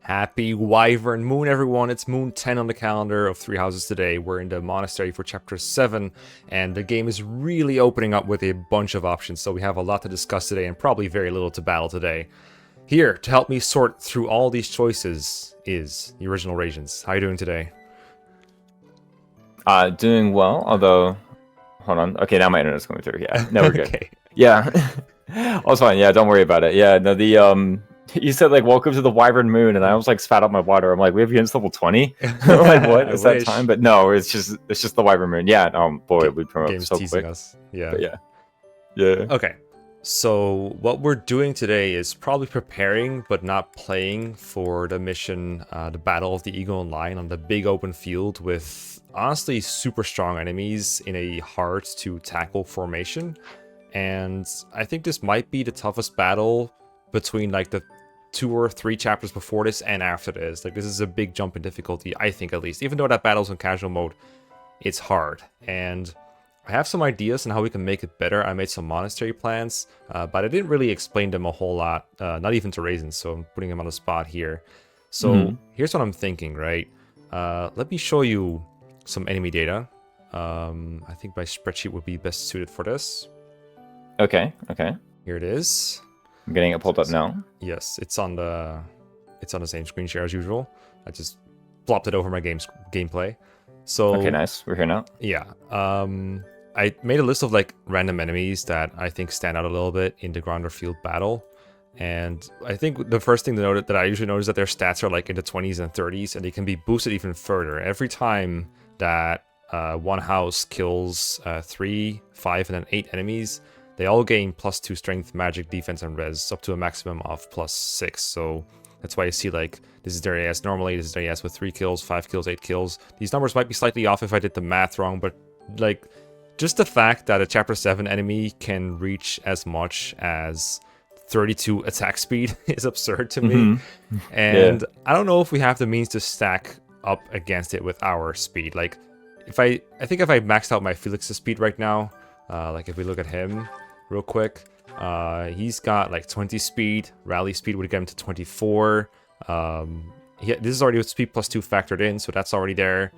Happy Wyvern Moon, everyone. It's Moon 10 on the calendar of 3 houses today. We're in the monastery for chapter 7, and the game is really opening up with a bunch of options, so we have a lot to discuss today and probably very little to battle today. Here, to help me sort through all these choices is the original Ragens. How are you doing today? Doing well, although... Hold on. Okay, now my internet's going through. Yeah, no, we're good. Okay. Yeah. All's fine. Yeah, don't worry about it. Yeah, no, you said, like, welcome to the Wyvern Moon, and I was, like, spat out my water. I'm like, we have units level 20? Like, what? Is that time? But no, it's just the Wyvern Moon. Yeah, boy, we promote so quick. Us. Yeah. But yeah. Okay. So what we're doing today is probably preparing, but not playing for the mission, the Battle of the Eagle and Lion on the big open field with, honestly, super strong enemies in a hard-to-tackle formation. And I think this might be the toughest battle between, like, the 2 or 3 chapters before this and after this. Like, this is a big jump in difficulty, I think, at least. Even though that battle's in casual mode, it's hard. And I have some ideas on how we can make it better. I made some monastery plans, but I didn't really explain them a whole lot, not even to Raisins, so I'm putting them on the spot here. So here's what I'm thinking, right? Let me show you some enemy data. I think my spreadsheet would be best suited for this. Okay. Here it is. I'm getting it pulled up now. Yes, it's on the same screen share as usual. I just plopped it over my gameplay. So okay, nice. We're here now. Yeah. I made a list of like random enemies that I think stand out a little bit in the grounder field battle. And I think the first thing to note that I usually notice that their stats are like in the 20s and 30s, and they can be boosted even further. Every time that one house kills 3, 5, and then 8 enemies, they all gain +2 strength, magic, defense, and res, up to a maximum of +6. So that's why you see, like, this is their AS normally, this is their AS with 3 kills, 5 kills, 8 kills. These numbers might be slightly off if I did the math wrong, but, like, just the fact that a Chapter 7 enemy can reach as much as 32 attack speed is absurd to me. And I don't know if we have the means to stack up against it with our speed. Like, I think if I maxed out my Felix's speed right now, like, if we look at him real quick, he's got like 20 speed. Rally speed would get him to 24. This is already with speed +2 factored in, so that's already there.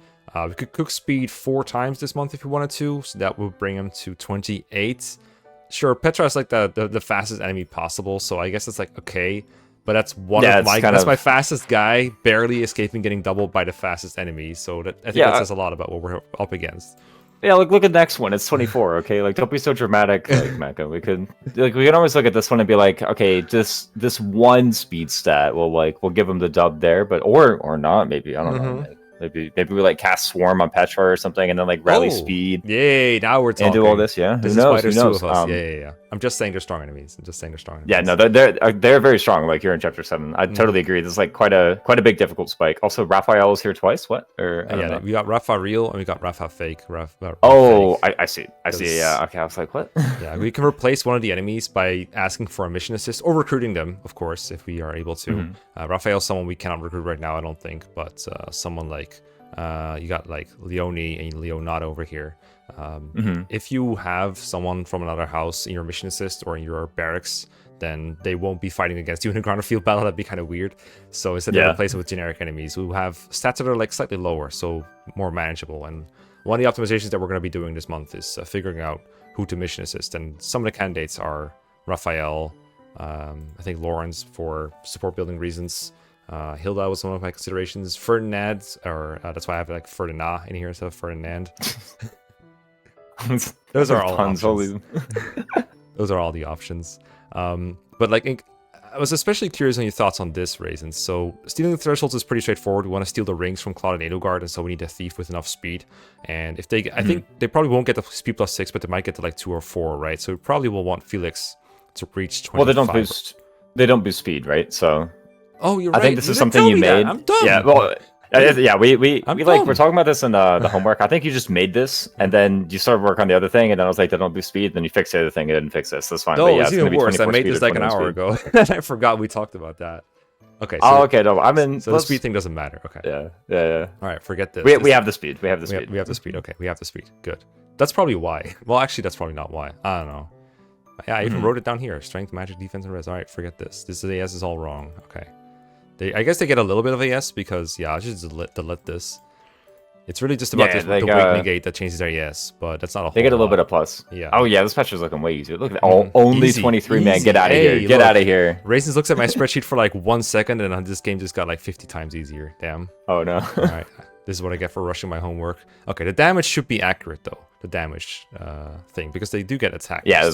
We could cook speed 4 times this month if we wanted to, so that would bring him to 28. Sure, Petra is like the fastest enemy possible, so I guess it's like okay, but that's my fastest guy, barely escaping getting doubled by the fastest enemy. So I think that says a lot about what we're up against. Yeah, look at the next one. It's 24. Okay, like, don't be so dramatic, like, Mecca. We can always look at this one and be like, okay, this one speed stat will give him the dub there, but or not, maybe, I don't know. Maybe we like cast Swarm on Petra or something, and then like rally speed. Yay! Now we're talking. And do all this, yeah. This is why there's 2 of us. Yeah. I'm just saying they're strong enemies. Yeah, no, they're very strong. Like here in Chapter 7, I totally agree. This is like quite a big difficult spike. Also, Raphael is here twice. What? Or I don't know. We got Rafa real and we got Rafa fake. I see. Yeah. Okay, I was like, what? Yeah, we can replace one of the enemies by asking for a mission assist or recruiting them, of course, if we are able to. Raphael's someone we cannot recruit right now, I don't think, but someone like you got like Leonie and Leonard over here. If you have someone from another house in your mission assist or in your barracks, then they won't be fighting against you in a ground field battle. That'd be kind of weird. So instead, they replace it with generic enemies who have stats that are like slightly lower, so more manageable. And one of the optimizations that we're going to be doing this month is figuring out who to mission assist. And some of the candidates are Raphael, I think Lorenz for support building reasons. Hilda was one of my considerations. Ferdinand, or that's why I have like Ferdinand in here instead of Ferdinand. Those are all options. Those are all the options. But like, I was especially curious on your thoughts on this, Raisins. So stealing the thresholds is pretty straightforward. We want to steal the rings from Claude and Edelgard, and so we need a thief with enough speed. And if they, I think they probably won't get the speed +6, but they might get to like 2 or 4, right? So we probably will want Felix to reach 25. Well, they don't boost speed, right? So. Oh, you're right. I think this is something you made. I'm done. Yeah, well, we're talking about this in the homework. I think you just made this, and then you started work on the other thing, and then I was like, they don't boost speed. Then you fixed the other thing, and didn't fix this. That's fine. No, it's even worse. I made this like an hour ago, and I forgot we talked about that. Okay. So okay. No, so the speed thing doesn't matter. Okay. Yeah. All right, forget this. We have the speed. We have the speed. Okay, we have the speed. Good. That's probably why. Well, actually, that's probably not why. I don't know. Yeah, I even wrote it down here. Strength, magic, defense, and res. All right, forget this. This AS is all wrong. Okay. I guess they get a little bit of a yes because I should just delete this. It's really just about the weight negate that changes their yes, but that's not a whole lot. They get a little bit of plus. Yeah. Oh yeah, this patch is looking way easier. Look at that. Only 23 man. Get out of here. Get out of here. Raisins looks at my spreadsheet for like 1 second, and this game just got like 50 times easier. Damn. Oh no. All right. This is what I get for rushing my homework. Okay, the damage should be accurate though. The damage thing, because they do get attacked too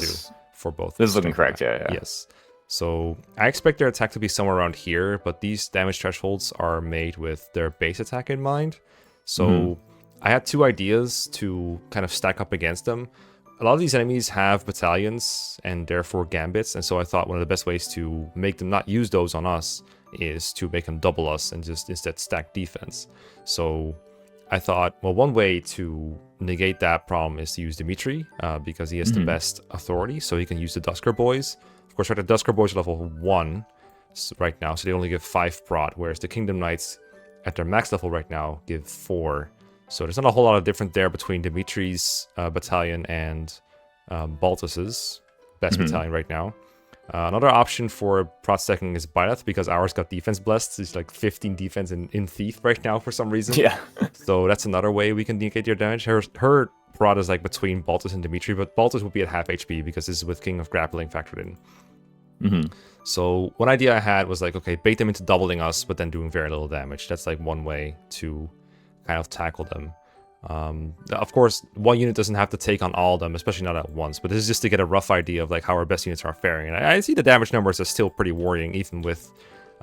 for both. This is looking correct. Yeah. Yes. So I expect their attack to be somewhere around here, but these damage thresholds are made with their base attack in mind. So I had 2 ideas to kind of stack up against them. A lot of these enemies have battalions and therefore gambits, and so I thought one of the best ways to make them not use those on us is to make them double us and just instead stack defense. So I thought, well, one way to negate that problem is to use Dimitri, because he has the best authority, so he can use the Dusker Boys. Of course, right, the Dusker Boys are level 1 right now, so they only give 5 prot, whereas the Kingdom Knights at their max level right now give 4. So there's not a whole lot of difference there between Dimitri's battalion and Baltus's best battalion right now. Another option for prot stacking is Byleth, because ours got defense blessed. It's like 15 defense in Thief right now for some reason. Yeah. So that's another way we can negate your damage. Her prot is like between Baltus and Dimitri, but Baltus would be at half HP because this is with King of Grappling factored in. So one idea I had was like, okay, bait them into doubling us, but then doing very little damage. That's like one way to kind of tackle them. Of course, one unit doesn't have to take on all of them, especially not at once, but this is just to get a rough idea of like how our best units are faring. And I see the damage numbers are still pretty worrying, even with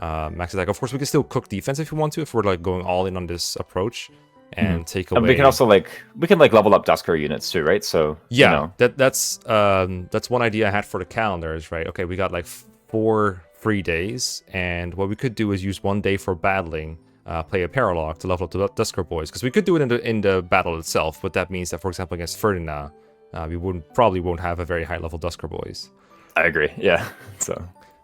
max attack. Of course, we can still cook defense if we want to, if we're like going all in on this approach and take away. And we can also level up Dusker units too, right? So yeah, that's one idea I had for the calendars, right? Okay, we got like 4 free days, and what we could do is use 1 day for battling. Play a paralogue to level up the Dusker Boys, because we could do it in the battle itself, but that means that, for example, against Ferdinand, we probably won't have a very high level Dusker Boys. I agree. Yeah.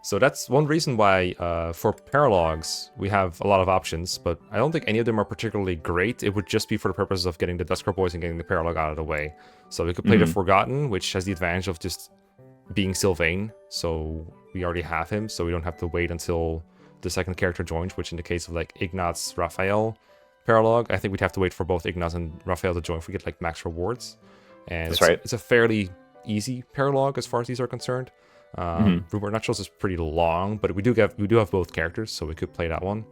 So that's one reason why for paralogues we have a lot of options, but I don't think any of them are particularly great. It would just be for the purpose of getting the Dusker Boys and getting the paralogue out of the way. So we could play the Forgotten, which has the advantage of just being Sylvain. So we already have him, so we don't have to wait until the second character joins, which in the case of like Ignatz, Raphael paralogue, I think we'd have to wait for both Ignatz and Raphael to join if we get like max rewards. And it's a fairly easy paralogue as far as these are concerned. Rumor Nutshell is pretty long, but we do have both characters, so we could play that one.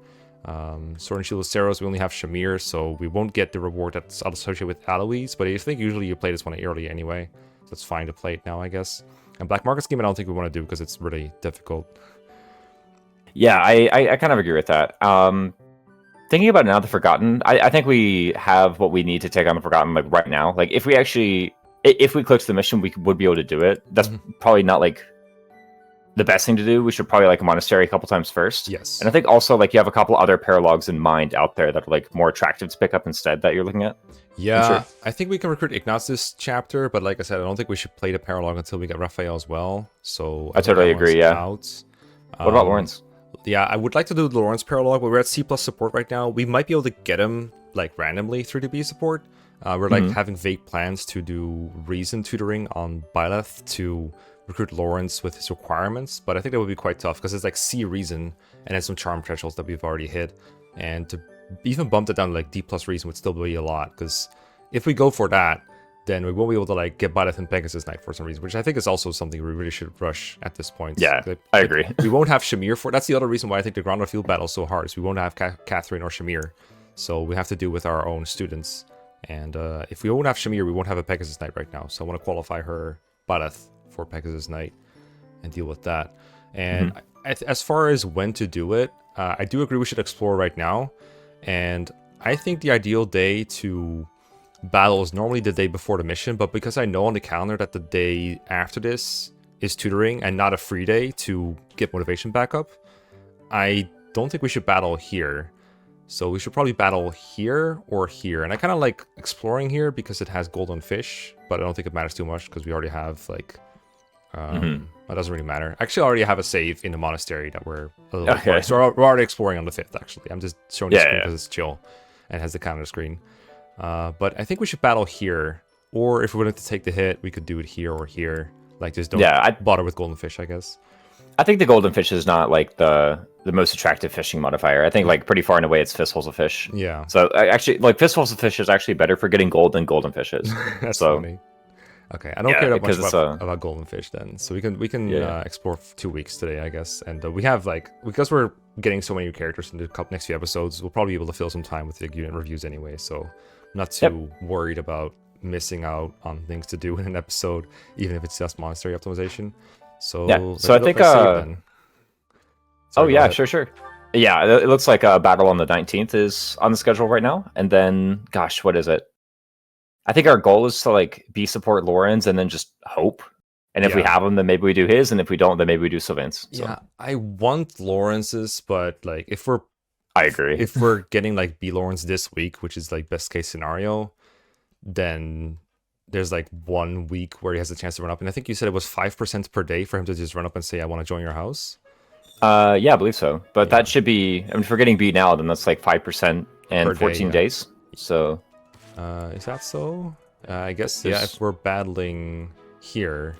Sword and Shield of Saros, we only have Shamir, so we won't get the reward that's associated with Aloys, but I think usually you play this one early anyway, so it's fine to play it now, I guess. And Black Market Scheme I don't think we want to do because it's really difficult. Yeah, I kind of agree with that. Thinking about now, the Forgotten, I think we have what we need to take on the Forgotten like right now. Like if we clicked the mission, we would be able to do it. That's probably not like the best thing to do. We should probably like a monastery a couple times first. Yes. And I think also like you have a couple other paralogues in mind out there that are like more attractive to pick up instead that you're looking at. Yeah, sure. I think we can recruit Ignatz this chapter, but like I said, I don't think we should play the paralogue until we get Raphael as well. So I totally agree. Yeah. Out. What about Lorenz? Yeah, I would like to do the Lorenz paralogue, but we're at C+ support right now. We might be able to get him like randomly through the B support. We're like having vague plans to do reason tutoring on Byleth to recruit Lorenz with his requirements, but I think that would be quite tough because it's like C reason and then some charm thresholds that we've already hit, and to even bump it down to like D+ reason would still be a lot, because if we go for that, then we won't be able to like get Byleth and Pegasus Knight for some reason, which I think is also something we really should rush at this point. Yeah, I agree. We won't have Shamir for. That's the other reason why I think the ground or field battle is so hard. Is we won't have Catherine or Shamir, so we have to do with our own students. And if we won't have Shamir, we won't have a Pegasus Knight right now. So I want to qualify her Byleth for Pegasus Knight and deal with that. And as far as when to do it, I do agree we should explore right now. And I think the ideal day to battle is normally the day before the mission, but because I know on the calendar that the day after this is tutoring and not a free day to get motivation back up, I don't think we should battle here. So we should probably battle here or here. And I kind of like exploring here because it has golden fish, but I don't think it matters too much because we already have like it doesn't really matter. Actually, I already have a save in the monastery that we're a little bit so we're already exploring on the 5th. Actually, I'm just showing the screen because it's chill and has the calendar screen. But I think we should battle here, or if we're willing to take the hit, we could do it here or here. Like, just don't bother with golden fish, I guess. I think the golden fish is not like the the most attractive fishing modifier. I think like pretty far and away it's fistfuls of fish. Yeah. So actually, like fistfuls of fish is actually better for getting gold than golden fishes. That's so, funny. Okay, I don't care that much because about golden fish then. So we can explore 2 weeks today, I guess. And we have like, because we're getting so many new characters in the next few episodes, we'll probably be able to fill some time with the unit reviews anyway. So I'm not too worried about missing out on things to do in an episode, even if it's just monastery optimization. So yeah. So I think Sorry, oh yeah, sure. Yeah, it looks like a battle on the 19th is on the schedule right now. And then, gosh, what is it? I think our goal is to like support Lorenz and then just hope. And if we have him, then maybe we do his, and if we don't, then maybe we do Sylvain's. So. Yeah, I want Lorenz's, but like I agree. If we're getting like B Lorenz this week, which is like best case scenario, then there's like 1 week where he has a chance to run up. And I think you said it was 5% per day for him to just run up and say, I want to join your house. Yeah, I believe so. But that should be, I mean, if we're getting B now, then that's like 5% and per 14 day, days. So. Is that so? I guess, yeah, if we're battling here,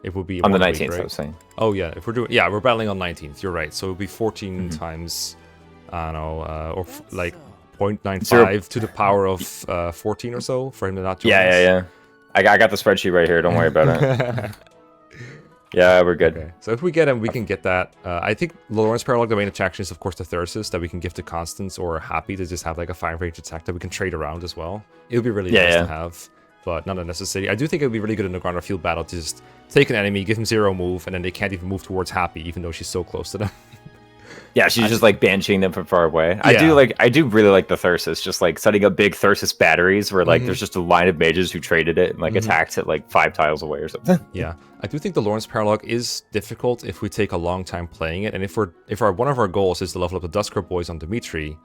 it would be on the 19th, week, right? I was saying. Oh, yeah, if we're doing, we're battling on 19th, you're right. So it would be 14 times, I don't know, or like 0.95 to the power of 14 or so for him to not join us. Yeah. I got the spreadsheet right here, don't worry about it. Yeah, we're good. Okay. So if we get him, we can get that. I think Lorenz Paralogue, the main attraction is, of course, the Thyrsus that we can give to Constance or Happy to just have like a 5-range attack that we can trade around as well. It would be really nice to have, but not a necessity. I do think it would be really good in the ground or field battle to just take an enemy, give him 0 move, and then they can't even move towards Happy, even though she's so close to them. Yeah, she's just like banishing them from far away. Yeah. I do really like the Thyrsus, just like setting up big Thyrsus batteries where like there's just a line of mages who traded it and like attacked it like 5 tiles away or something. Yeah, I do think the Lorenz Paralogue is difficult if we take a long time playing it, and if one of our goals is to level up the Dusker boys on Dimitri,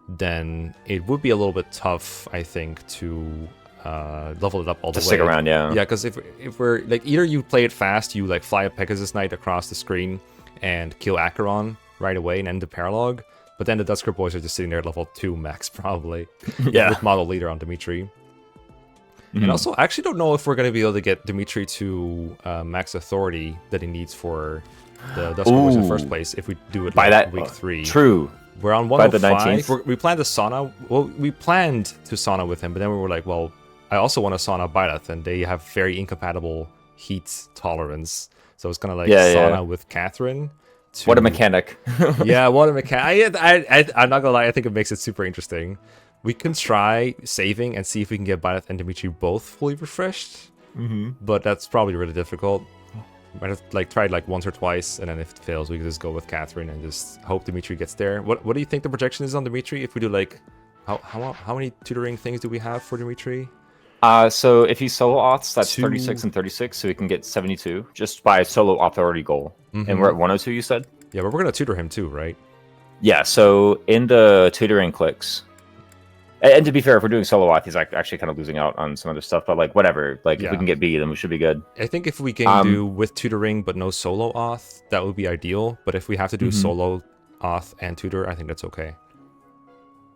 then it would be a little bit tough, I think, to level it up all the way. To stick around, yeah. Yeah, because if we're like, either you play it fast, you like fly a Pegasus Knight across the screen and kill Acheron right away and end the paralogue, but then the Dusker boys are just sitting there at level 2 max probably. With model leader on Dimitri. And also, I actually don't know if we're going to be able to get Dimitri to max authority that he needs for the Dusker boys in the first place if we do it by week 3. True. We're on 105. We planned to sauna. Well, we planned to sauna with him, but then we were like, well, I also want to sauna Byleth, and they have very incompatible heat tolerance. So it's going to like sauna with Catherine. What a mechanic. Yeah, what a mechanic. I'm not gonna lie, I think it makes it super interesting. We can try saving and see if we can get Byleth and Dimitri both fully refreshed, but that's probably really difficult. Might have like tried like once or twice, and then if it fails, we can just go with Catherine and just hope Dimitri gets there. What do you think the projection is on Dimitri? If we do like, how many tutoring things do we have for Dimitri? So if he solo auths, that's 36 and 36, so he can get 72 just by solo authority goal. And we're at 102, you said? Yeah, but we're gonna tutor him too, right? Yeah, so in the tutoring clicks, and to be fair, if we're doing solo auth, he's actually kind of losing out on some other stuff, but like whatever, like if we can get B, then we should be good. I think if we can do with tutoring but no solo auth, that would be ideal, but if we have to do solo auth and tutor, I think that's okay.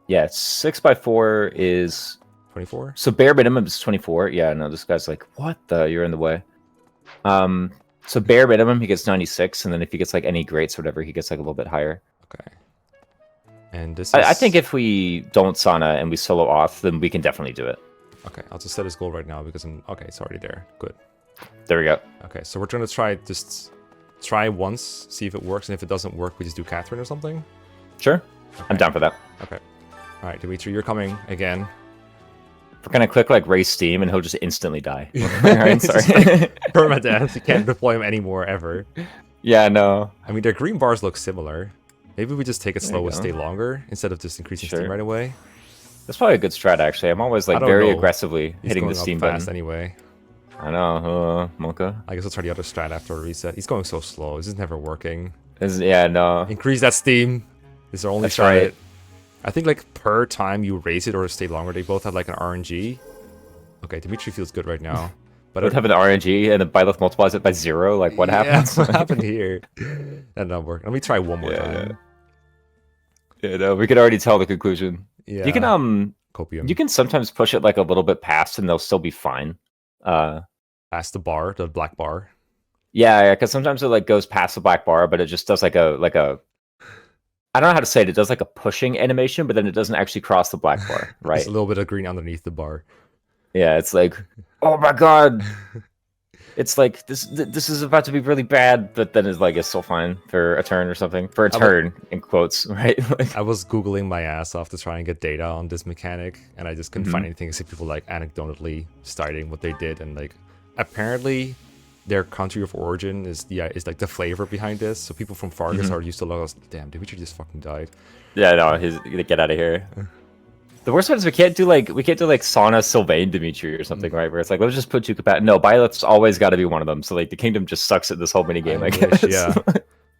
Yeah, 6x4 is 24. So bare minimum is 24. Yeah, no, this guy's like, what the? You're in the way. So bare minimum, he gets 96, and then if he gets like any greats or whatever, he gets like a little bit higher. Okay. And this is... I think if we don't sauna and we solo auth, then we can definitely do it. Okay, I'll just set his goal right now because okay, it's already there. Good. There we go. Okay, so we're trying to try once, see if it works, and if it doesn't work, we just do Catherine or something. Sure. Okay. I'm down for that. Okay. All right, Dimitri, you're coming again. We're gonna click like raise Steam, and he'll just instantly die. Alright, sorry. Permadeath. You can't deploy him anymore ever. Yeah, no. I mean, their green bars look similar. Maybe we just take it slow and stay longer instead of just increasing Steam right away. That's probably a good strat, actually. I'm always like very aggressively hitting the Steam button. Anyway. I know, Monka. I guess we'll try the other strat after a reset. He's going so slow. This is never working. Yeah, no. Increase that Steam. This is our only strat. Right. I think like per time you raise it or stay longer, they both have like an RNG. Okay, Dimitri feels good right now. But both have an RNG and the Byleth multiplies it by 0. Like what happens? What happened here? That not work. Let me try one more time. Yeah, no, we can already tell the conclusion. Yeah. You can Copium. You can sometimes push it like a little bit past and they'll still be fine. Past the bar, the black bar. Yeah, because sometimes it like goes past the black bar, but it just does like a I don't know how to say it. It does like a pushing animation, but then it doesn't actually cross the black bar, right? There's a little bit of green underneath the bar. Yeah, it's like, oh my god. It's like this is about to be really bad, but then it's still fine for a turn or something. For a turn, in quotes, right? I was Googling my ass off to try and get data on this mechanic, and I just couldn't find anything except people like anecdotally stating what they did, and like apparently their country of origin is like the flavor behind this. So people from Fargus are used to logos. Damn, Dimitri just fucking died. Yeah, no, he's gonna get out of here. The worst one is we can't do like sauna Sylvain Dimitri or something, right? Where it's like, let's just put two combat. No, Byleth's always got to be one of them. So like the kingdom just sucks at this whole mini game, I guess. Yeah,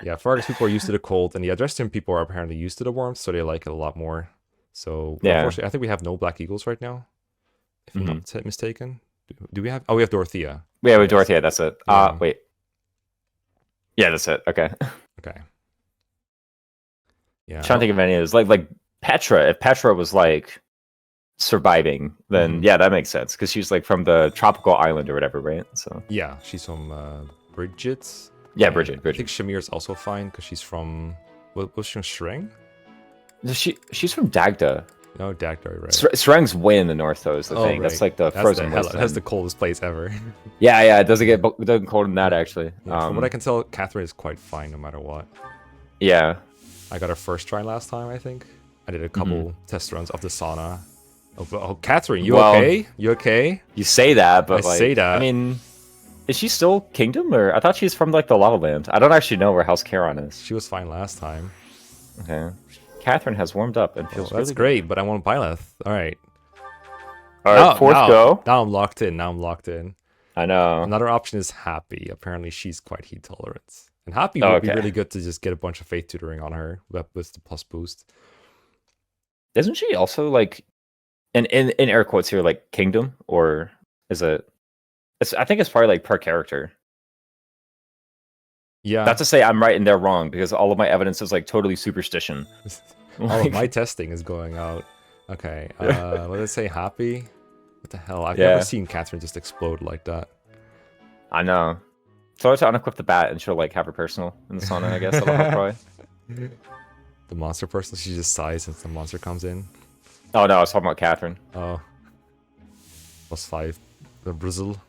yeah. Fargus people are used to the cold, and the Adrestian people are apparently used to the warmth, so they like it a lot more. So yeah, unfortunately, I think we have no Black Eagles right now, if I'm not mistaken. Do we have? Oh, we have Dorothea. Yeah, we have Dorothea. That's it. Wait. Yeah, that's it. Okay. Okay. Yeah. I'm trying to think of any of those. Like Petra. If Petra was like surviving, then yeah, that makes sense because she's like from the tropical island or whatever, right? So yeah, she's from Bridget. Yeah, Bridget. I think Shamir's also fine because she's from. Was she from Shreng? She's from Dagda. No, Dagda, right? Shreng's way in the north, though. Is the thing. Right. That's like the frozen. That's the coldest place ever. Yeah. It doesn't cold in that actually. Yeah, from what I can tell, Catherine is quite fine no matter what. Yeah. I got her first try last time, I think. I did a couple test runs of the sauna. Oh, Catherine, you okay? You okay? You say that, but I say that. I mean, is she still Kingdom, or I thought she's from like the Lava Land? I don't actually know where House Charon is. She was fine last time. Okay. Catherine has warmed up and feels that's really great, good. but I want Byleth. All right. All right, fourth go. Now I'm locked in. I know. Another option is Happy. Apparently, she's quite heat tolerant. And Happy would be really good to just get a bunch of faith tutoring on her with the plus boost. Isn't she also like, in air quotes here, like Kingdom, or is it? I think it's probably like per character. Yeah. Not to say I'm right and they're wrong, because all of my evidence is like totally superstition. All of my testing is going out. Okay. What did it say? Happy? What the hell? I've never seen Catherine just explode like that. I know. So I have to unequip the bat and she'll like have her personal in the sauna, I guess. That'll help probably. The monster personal, she just sighs since the monster comes in. Oh no, I was talking about Catherine. Oh. +5. The Brazil.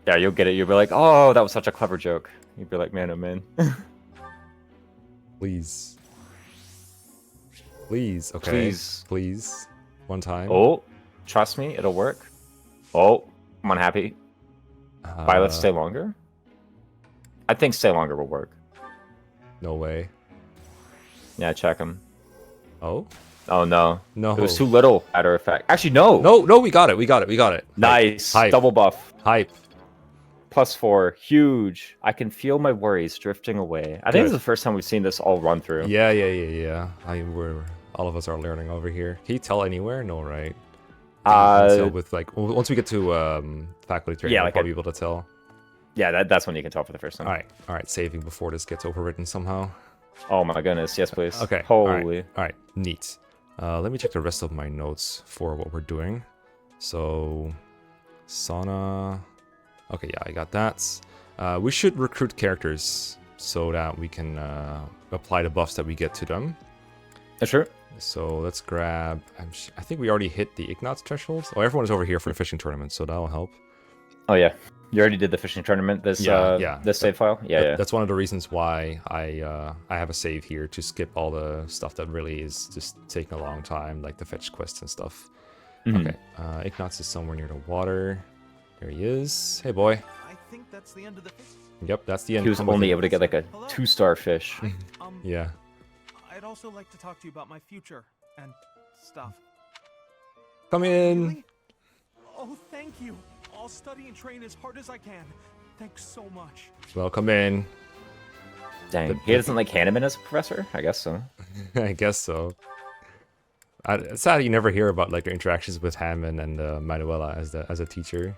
Yeah, you'll get it. You'll be like, oh, that was such a clever joke. You'd be like, man, oh man. Please. Please. Okay. Please. Please. One time. Oh, trust me, it'll work. Oh, I'm unhappy. Bye, let's stay longer. I think stay longer will work. No way. Yeah, check him. Oh? Oh no. No. It was too little, matter of fact. Actually, no. No, we got it. Nice. Hype. Double buff. Hype. +4. Huge. I can feel my worries drifting away. I think this is the first time we've seen this all run through. Yeah. All of us are learning over here. Can you tell anywhere? No, right? Tell with like once we get to faculty training, we'll probably be able to tell. Yeah, that's when you can tell for the first time. All right. Saving before this gets overwritten somehow. Oh my goodness, yes please. Okay. Holy. All right. Neat. Let me check the rest of my notes for what we're doing. So, sauna. Okay, yeah, I got that. We should recruit characters so that we can apply the buffs that we get to them. Sure. So let's grab. I think we already hit the ignatz threshold. Oh, everyone is over here for the fishing tournament, so that'll help. Oh yeah, you already did the fishing tournament. This this save file. Yeah. That's one of the reasons why I have a save here to skip all the stuff that really is just taking a long time, like the fetch quests and stuff. Okay, Ignatz is somewhere near the water. There he is. Hey, boy. I think that's the end of the fish. Yep, that's the end. He was only able to get like a 2-star fish. Yeah. I'd also like to talk to you about my future and stuff. Come in. Really? Oh, thank you. I'll study and train as hard as I can. Thanks so much. Welcome in. Dang, he doesn't like Hanneman as a professor? I guess so. I guess so. It's sad you never hear about like their interactions with Hammond and Manuela as a teacher.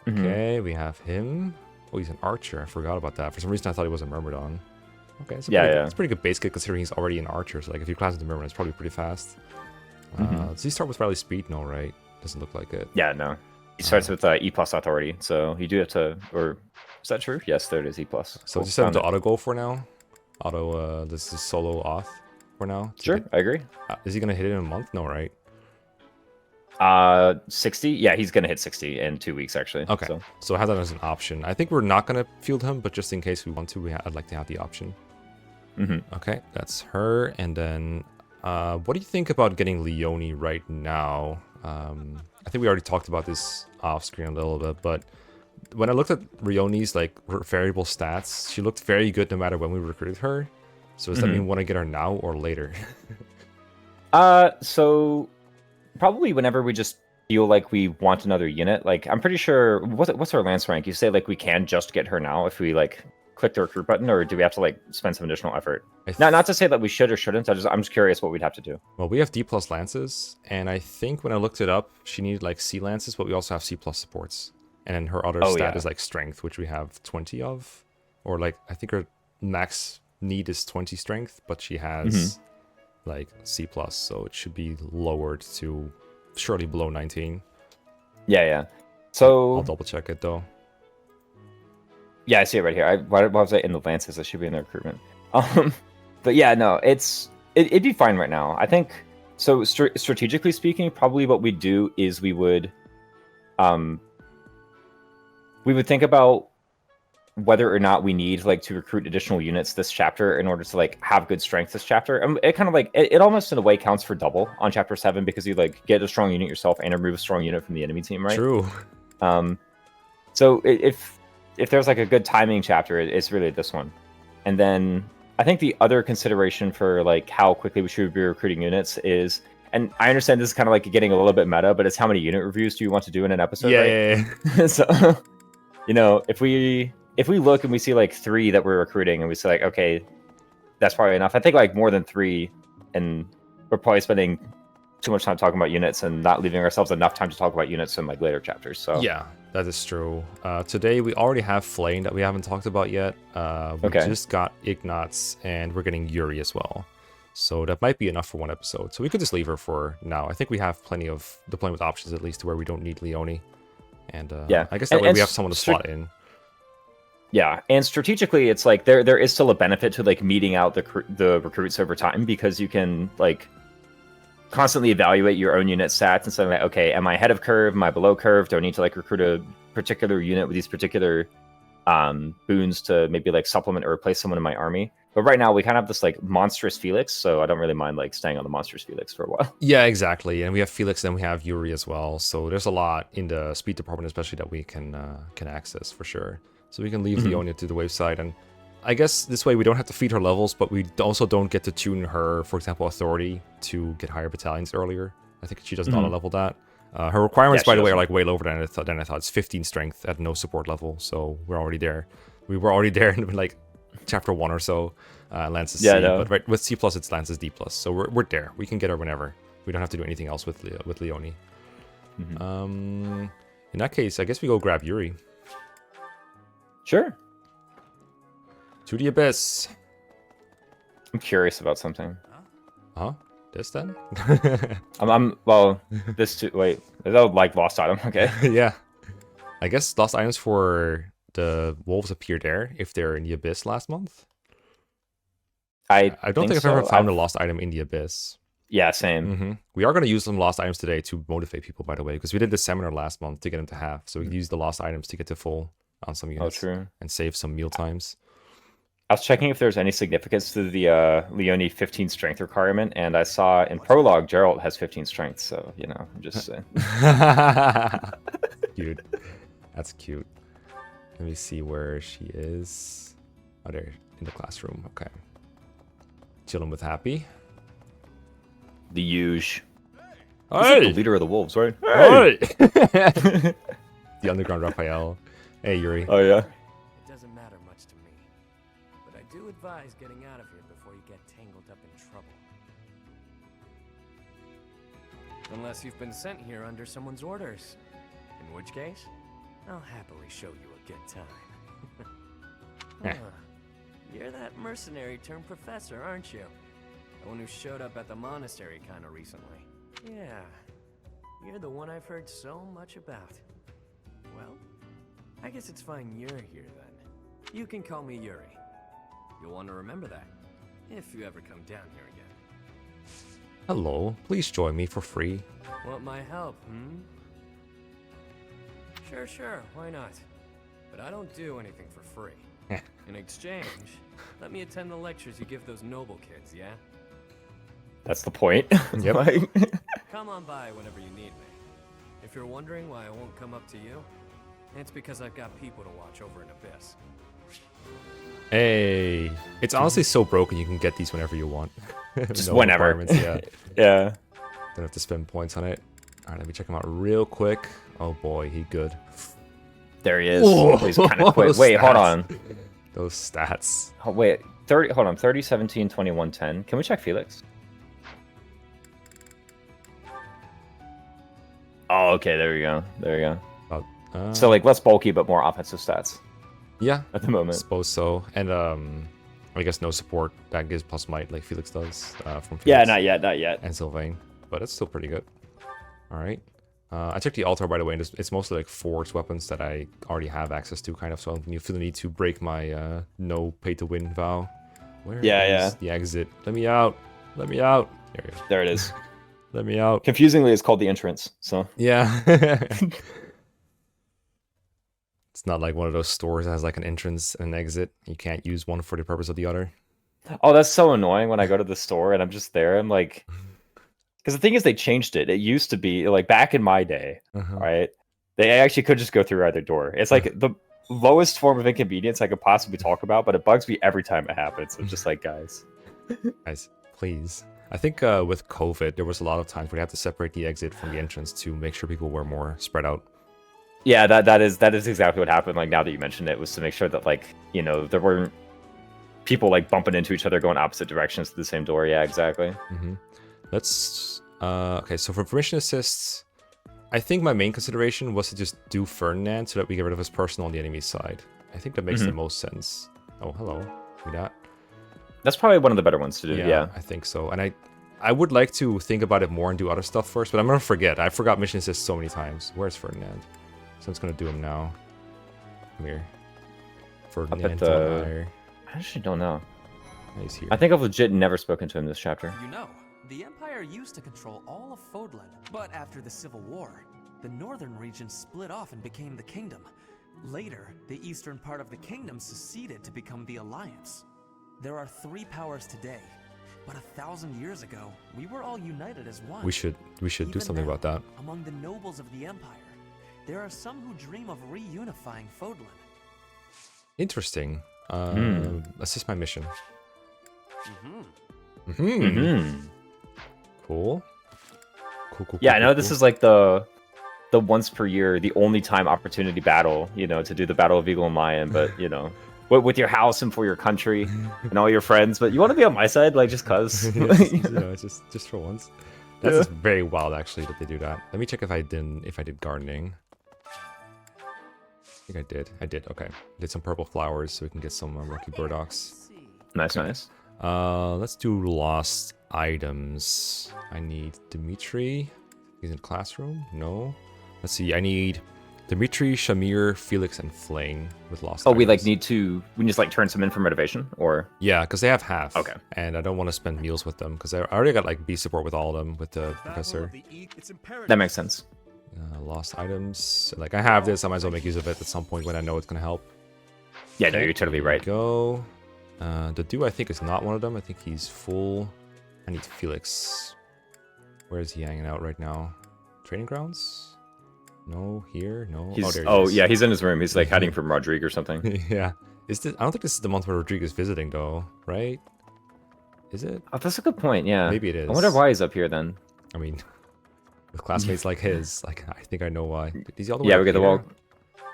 Okay, we have him. Oh, he's an archer. I forgot about that. For some reason, I thought he was a Myrmidon. Okay, it's a pretty good base kit considering he's already an archer. So like, if you class into Myrmidon, it's probably pretty fast. Does he start with rally speed? No, right? Doesn't look like it. Yeah, no. He starts with E+ authority, so you do have to. Or is that true? Yes, there it is. E+. So just set him to auto go for now. Auto. This is solo auth. for now. Sure, I agree. Is he gonna hit it in a month? No, right? 60. Yeah, he's gonna hit 60 in 2 weeks actually. Okay, so have that as an option. I think we're not gonna field him, but just in case we want to, I'd like to have the option. Okay, that's her. And then, what do you think about getting Leonie right now? I think we already talked about this off screen a little bit, but when I looked at Leonie's like variable stats, she looked very good no matter when we recruited her. So does that mean we want to get her now or later? So probably whenever we just feel like we want another unit. Like I'm pretty sure what's our lance rank? You say like we can just get her now if we like click the recruit button, or do we have to like spend some additional effort? Not to say that we should or shouldn't. I'm just curious what we'd have to do. Well, we have D+ lances, and I think when I looked it up, she needed like C lances, but we also have C+ supports. And then her other stat is like strength, which we have 20 of, or like I think her max need is 20 strength, but she has like C+, so it should be lowered to surely below 19. Yeah. So I'll double check it though. Yeah, I see it right here. Why was I in the lances? I should be in the recruitment. But yeah, no, it'd be fine right now. I think so. Strategically speaking, probably what we'd do is we would think about whether or not we need like to recruit additional units this chapter in order to like have good strength this chapter. And it kind of like it almost in a way counts for double on chapter 7 because you like get a strong unit yourself and remove a strong unit from the enemy team, right? True. So if there's like a good timing chapter, it's really this one. And then I think the other consideration for like how quickly we should be recruiting units is, and I understand this is kind of like getting a little bit meta, but it's how many unit reviews do you want to do in an episode? Yeah. So, you know, if we look and we see like 3 that we're recruiting and we say like, okay, that's probably enough. I think like more than 3, and we're probably spending too much time talking about units and not leaving ourselves enough time to talk about units in like later chapters. So yeah, that is true. Today we already have Flayn that we haven't talked about yet. We just got Ignatz, and we're getting Yuri as well. So that might be enough for one episode. So we could just leave her for now. I think we have plenty of deployment options at least to where we don't need Leonie. And I guess that way we have someone to slot in. Yeah, and strategically, it's like there is still a benefit to like meeting out the recruits over time, because you can like constantly evaluate your own unit stats and say like, okay, am I ahead of curve? Am I below curve? Do I need to like recruit a particular unit with these particular boons to maybe like supplement or replace someone in my army? But right now we kind of have this like monstrous Felix, so I don't really mind like staying on the monstrous Felix for a while. Yeah, exactly. And we have Felix, and we have Yuri as well. So there's a lot in the speed department, especially that we can access for sure. So we can leave Leonie to the wave side, and I guess this way we don't have to feed her levels, but we also don't get to tune her, for example, authority to get higher battalions earlier. I think she doesn't auto level that. Her requirements, by the way, are like way lower than I thought. It's 15 strength at no support level, so we're already there. We were already there in like chapter 1 or so. Lances C, but right with C+, it's Lances D+. So we're there. We can get her whenever. We don't have to do anything else with Leonie. In that case, I guess we go grab Yuri. Sure. To the abyss. I'm curious about something. Huh? This then? Well, this too. Wait, is that like lost item? Okay. Yeah. I guess lost items for the wolves appear there if they're in the abyss last month. I don't think I've ever found a lost item in the abyss. Yeah, same. We are going to use some lost items today to motivate people, by the way, because we did the seminar last month to get them to half. So we can use the lost items to get to full on some units. Oh, true. And save some meal times. I was checking if there's any significance to the Leonie 15 strength requirement, and I saw in prologue Geralt has 15 strength, so, you know, I'm just saying. Cute. That's cute. Let me see where she is. Oh, there, in the classroom. Okay. Chilling with Happy. The huge. Hey! The leader of the wolves, right? Hey! The underground Raphael. Hey, Yuri. Oh, yeah? It doesn't matter much to me, but I do advise getting out of here before you get tangled up in trouble. Unless you've been sent here under someone's orders, in which case, I'll happily show you a good time. You're that mercenary turned professor, aren't you? The one who showed up at the monastery kinda recently. Yeah, you're the one I've heard so much about. Well, I guess it's fine you're here then. You can call me Yuri. You'll want to remember that, if you ever come down here again. Hello, please join me for free. Want my help, hmm? Sure, why not? But I don't do anything for free. In exchange, let me attend the lectures you give those noble kids, yeah? That's the point. Yep. Like, Come on by whenever you need me. If you're wondering why I won't come up to you, it's because I've got people to watch over in Abyss. Hey, it's honestly so broken you can get these whenever you want. Just No whenever. requirements, yeah. yeah. Don't have to spend points on it. Alright, let me check him out real quick. Oh boy, he good. There he is. Oh, He's kind of quick. those Wait, hold stats. on. Those stats. Oh, wait, 30. Hold on. 30, 17, 21, 10. Can we check Felix? Oh, okay. There we go. There we go. So like less bulky but more offensive stats yeah, at the I moment. suppose so. And I guess no support that gives plus might like Felix does from Felix Yeah, not yet. Not yet. and Sylvain, but it's still pretty good. All right. I checked the altar by the way, and it's mostly like forged weapons that I already have access to, kind of. So I don't feel the need to break my no pay to win vow. Where Yeah, is the exit? Let me out! Let me out! There you go. There it is. Let me out! Confusingly, it's called the entrance. So Yeah. It's not like one of those stores that has like an entrance and an exit. You can't use one for the purpose of the other. oh, that's so annoying when I go to the store and I'm just there. I'm like, because the thing is, they changed it. It used to be like back in my day, Uh-huh. right? They actually could just go through either door. It's like the lowest form of inconvenience I could possibly talk about, but it bugs me every time it happens. I'm just like, guys. Guys, please. I think with COVID, there was a lot of times where you have to separate the exit from the entrance to make sure people were more spread out. Yeah, that is exactly what happened. Like now that you mentioned it, was to make sure that like there weren't people like bumping into each other going opposite directions to the same door. Yeah, exactly. Let's okay, so for permission assists, I think my main consideration was to just do Ferdinand so that we get rid of his personal on the enemy side. I think that makes the most sense. Oh, hello. Give me that. That's probably one of the better ones to do. Yeah. I think so. And I would like to think about it more and do other stuff first, but I'm gonna forget. I forgot mission assists so many times. Where's Ferdinand? So I'm just gonna do him now. Come here. Ferdinand. I actually don't know. He's here. I think I've legit never spoken to him this chapter. You know, the Empire used to control all of Fodlan, but after the Civil War, the northern region split off and became the Kingdom. Later, the eastern part of the Kingdom seceded to become the Alliance. There are 3 powers today, but 1,000 years ago, we were all united as one. We should do Even something now, about that. Among the nobles of the Empire, there are some who dream of reunifying Fodlan. Interesting. Assist my mission. Cool. Cool. Yeah, I know this is like the once per year, the only time opportunity battle, to do the Battle of Eagle and Lion, but with your house and for your country and all your friends. But you want to be on my side, like just cause. just for once. That's just very wild, actually, that they do that. Let me check if I did gardening. I think I did. Okay, did some purple flowers so we can get some rocky burdocks. Nice. Let's do lost items. I need Dimitri. He's in classroom. No. Let's see. I need Dimitri, Shamir, Felix, and Flayn with lost. Oh, items. we just like turn some in for motivation, or Yeah, because they have half. Okay. And I don't want to spend meals with them because I already got like B support with all of them with the professor. that makes sense. Lost items. Like I have this, I might as well make use of it at some point when I know it's gonna help. Yeah, no, you're totally right. Go. The dude I think is not one of them. I think he's full. I need Felix. Where is he hanging out right now? Training grounds? No, here? No. There he is. Yeah, he's in his room. He's like hiding from Rodrigue or something. Yeah. Is this? I don't think this is the month where Rodriguez is visiting though, right? Is it? Oh, that's a good point. Yeah, Maybe it is. I wonder why he's up here then. I mean, with classmates like his, like I think I know why. Is he all the way Yeah, up we get the here? wall.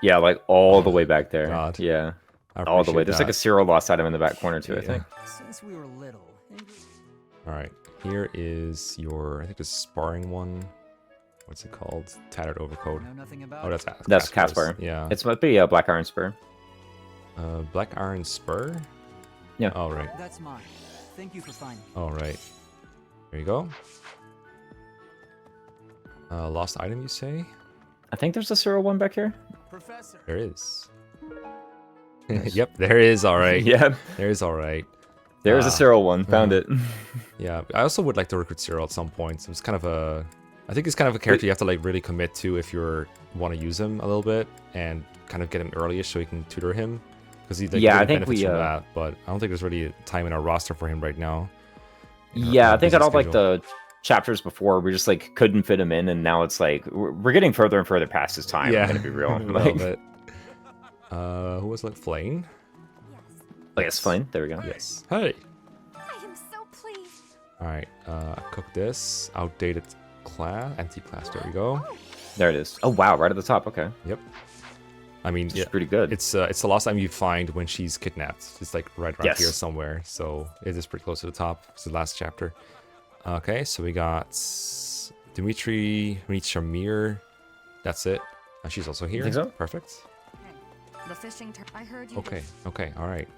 Yeah, like all the way back there. God. Yeah, I all the way. appreciate There's like a that. serial lost item in the back corner too. I Yeah. think. Since we were little, All right, here is your. I think the sparring one. What's it called? Tattered overcoat. know nothing about Oh, that's That's Casper's. Caspar. Yeah. It's might be a Black Iron Spur. Black Iron Spur. Yeah. All right. That's mine. Thank you for finding. All right. There you go. Lost item, you say? I think there's a serial one back here. Professor. There is. Nice. Yep, there is. All right. Yeah. There is. All right. There's a Cyril one. Found it. Yeah, I also would like to recruit Cyril at some point. It's kind of a, I think it's kind of a character you have to like really commit to if you want to use him a little bit and kind of get him early so you can tutor him. Because he like, Yeah, really I think benefits we, from that, but I don't think there's really time in our roster for him right now. Yeah, I think busy at all like schedule. the chapters before, we just like couldn't fit him in, and now it's like we're getting further and further past his time. Yeah, I'm gonna be real. a little Like, bit. Who was like Flayn? oh, yes, fine. There we go. Yes. Hey. I am so pleased. All right. Cook this. Outdated class. Anti-class. There we go. There it is. Oh wow, right at the top. Okay, Yep. I mean, it's yeah, pretty good. it's the last time you find when she's kidnapped. It's like right around Yes. here somewhere. So it is pretty close to the top. It's the last chapter. Okay, so we got Dimitri, we need Shamir. That's it. She's also here. Think so? Perfect. The fishing I heard you. Okay, okay, all right.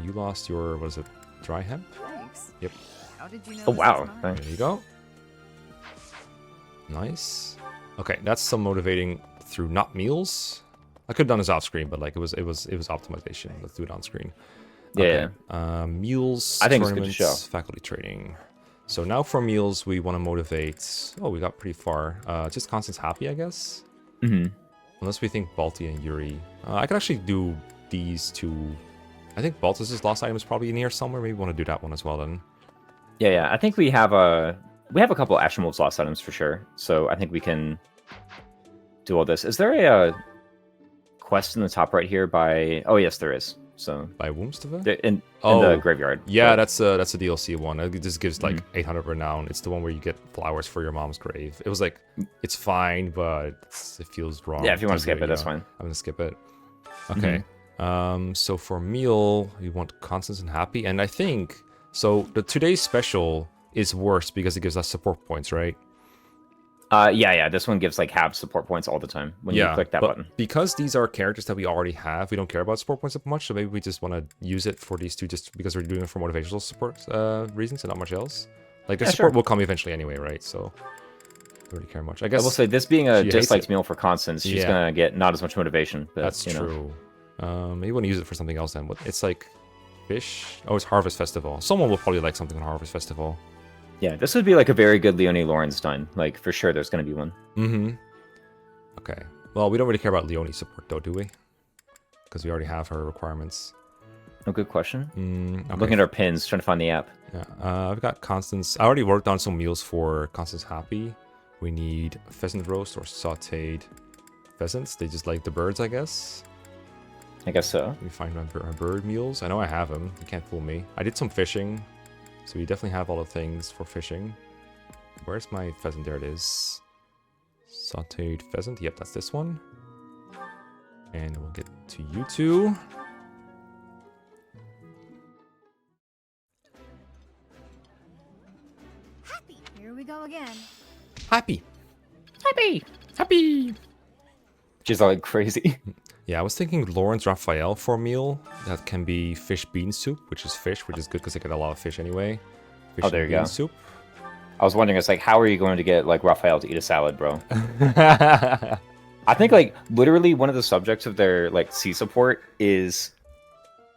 You lost your, what is it, dry hemp? Thanks. Yep. How did you know? Oh wow. There you go. Nice. Okay, that's some motivating through not meals. I could have done this off screen, but like it was optimization. Let's do it on screen. Yeah. Meals, I think it's good to tournaments, show. faculty training. So now for meals, we want to motivate. Oh, we got pretty far. Just Constance happy, I guess. Mm-hmm. Unless we think Balti and Yuri. I could actually do these two. I think Baltus' lost item is probably in here somewhere. Maybe we want to do that one as well then. Yeah. I think we have a couple action moves lost items for sure. So I think we can do all this. Is there a quest in the top right here by? Oh yes, there is. So By Woomstava? in Oh, the graveyard. Yeah, But- that's a DLC one. It just gives like 800 renown. It's the one where you get flowers for your mom's grave. It was like, it's fine, but it feels wrong. Yeah, if you want to skip do it, that's you know. fine. I'm gonna skip it. Okay. So for meal, we want Constance and happy, and I think so. The today's special is worse because it gives us support points, right? Yeah. This one gives like half support points all the time when you click that but button. because these are characters that we already have, we don't care about support points that much. So maybe we just want to use it for these two, just because we're doing it for motivational support reasons and not much else. Like the Yeah, support sure. will come eventually anyway, right? So don't really care much. I I guess will say this being a she hates disliked it. meal for Constance, she's Yeah. gonna get not as much motivation. But, that's you know. true. Maybe you want to use it for something else then. What it's like fish? Oh, it's Harvest Festival. Someone will probably like something on Harvest Festival. Yeah, this would be like a very good Leonie Lorenz done. Like for sure, there's gonna be one. Mm-hmm. Okay. Well, we don't really care about Leonie support though, do we? Because we already have her requirements. Oh, good question. Okay. Looking at our pins, trying to find the app. Yeah, I've got Constance. I already worked on some meals for Constance Happy. We need pheasant roast or sautéed pheasants. They just like the birds, I guess. I guess so. Let me find my bird meals. I know I have them. You can't fool me. I did some fishing, so we definitely have all the things for fishing. Where's my pheasant? There it is. Sautéed pheasant. Yep, that's this one. And we'll get to you two. Happy. Here we go again. Happy. She's all like crazy. Yeah, I was thinking Lorenz Raphael for a meal. That can be fish bean soup, which is fish, which is good because I get a lot of fish anyway. Fish Oh, there and you bean go. soup. I was wondering, it's like, how are you going to get like Raphael to eat a salad, bro? I think like literally one of the subjects of their like C support is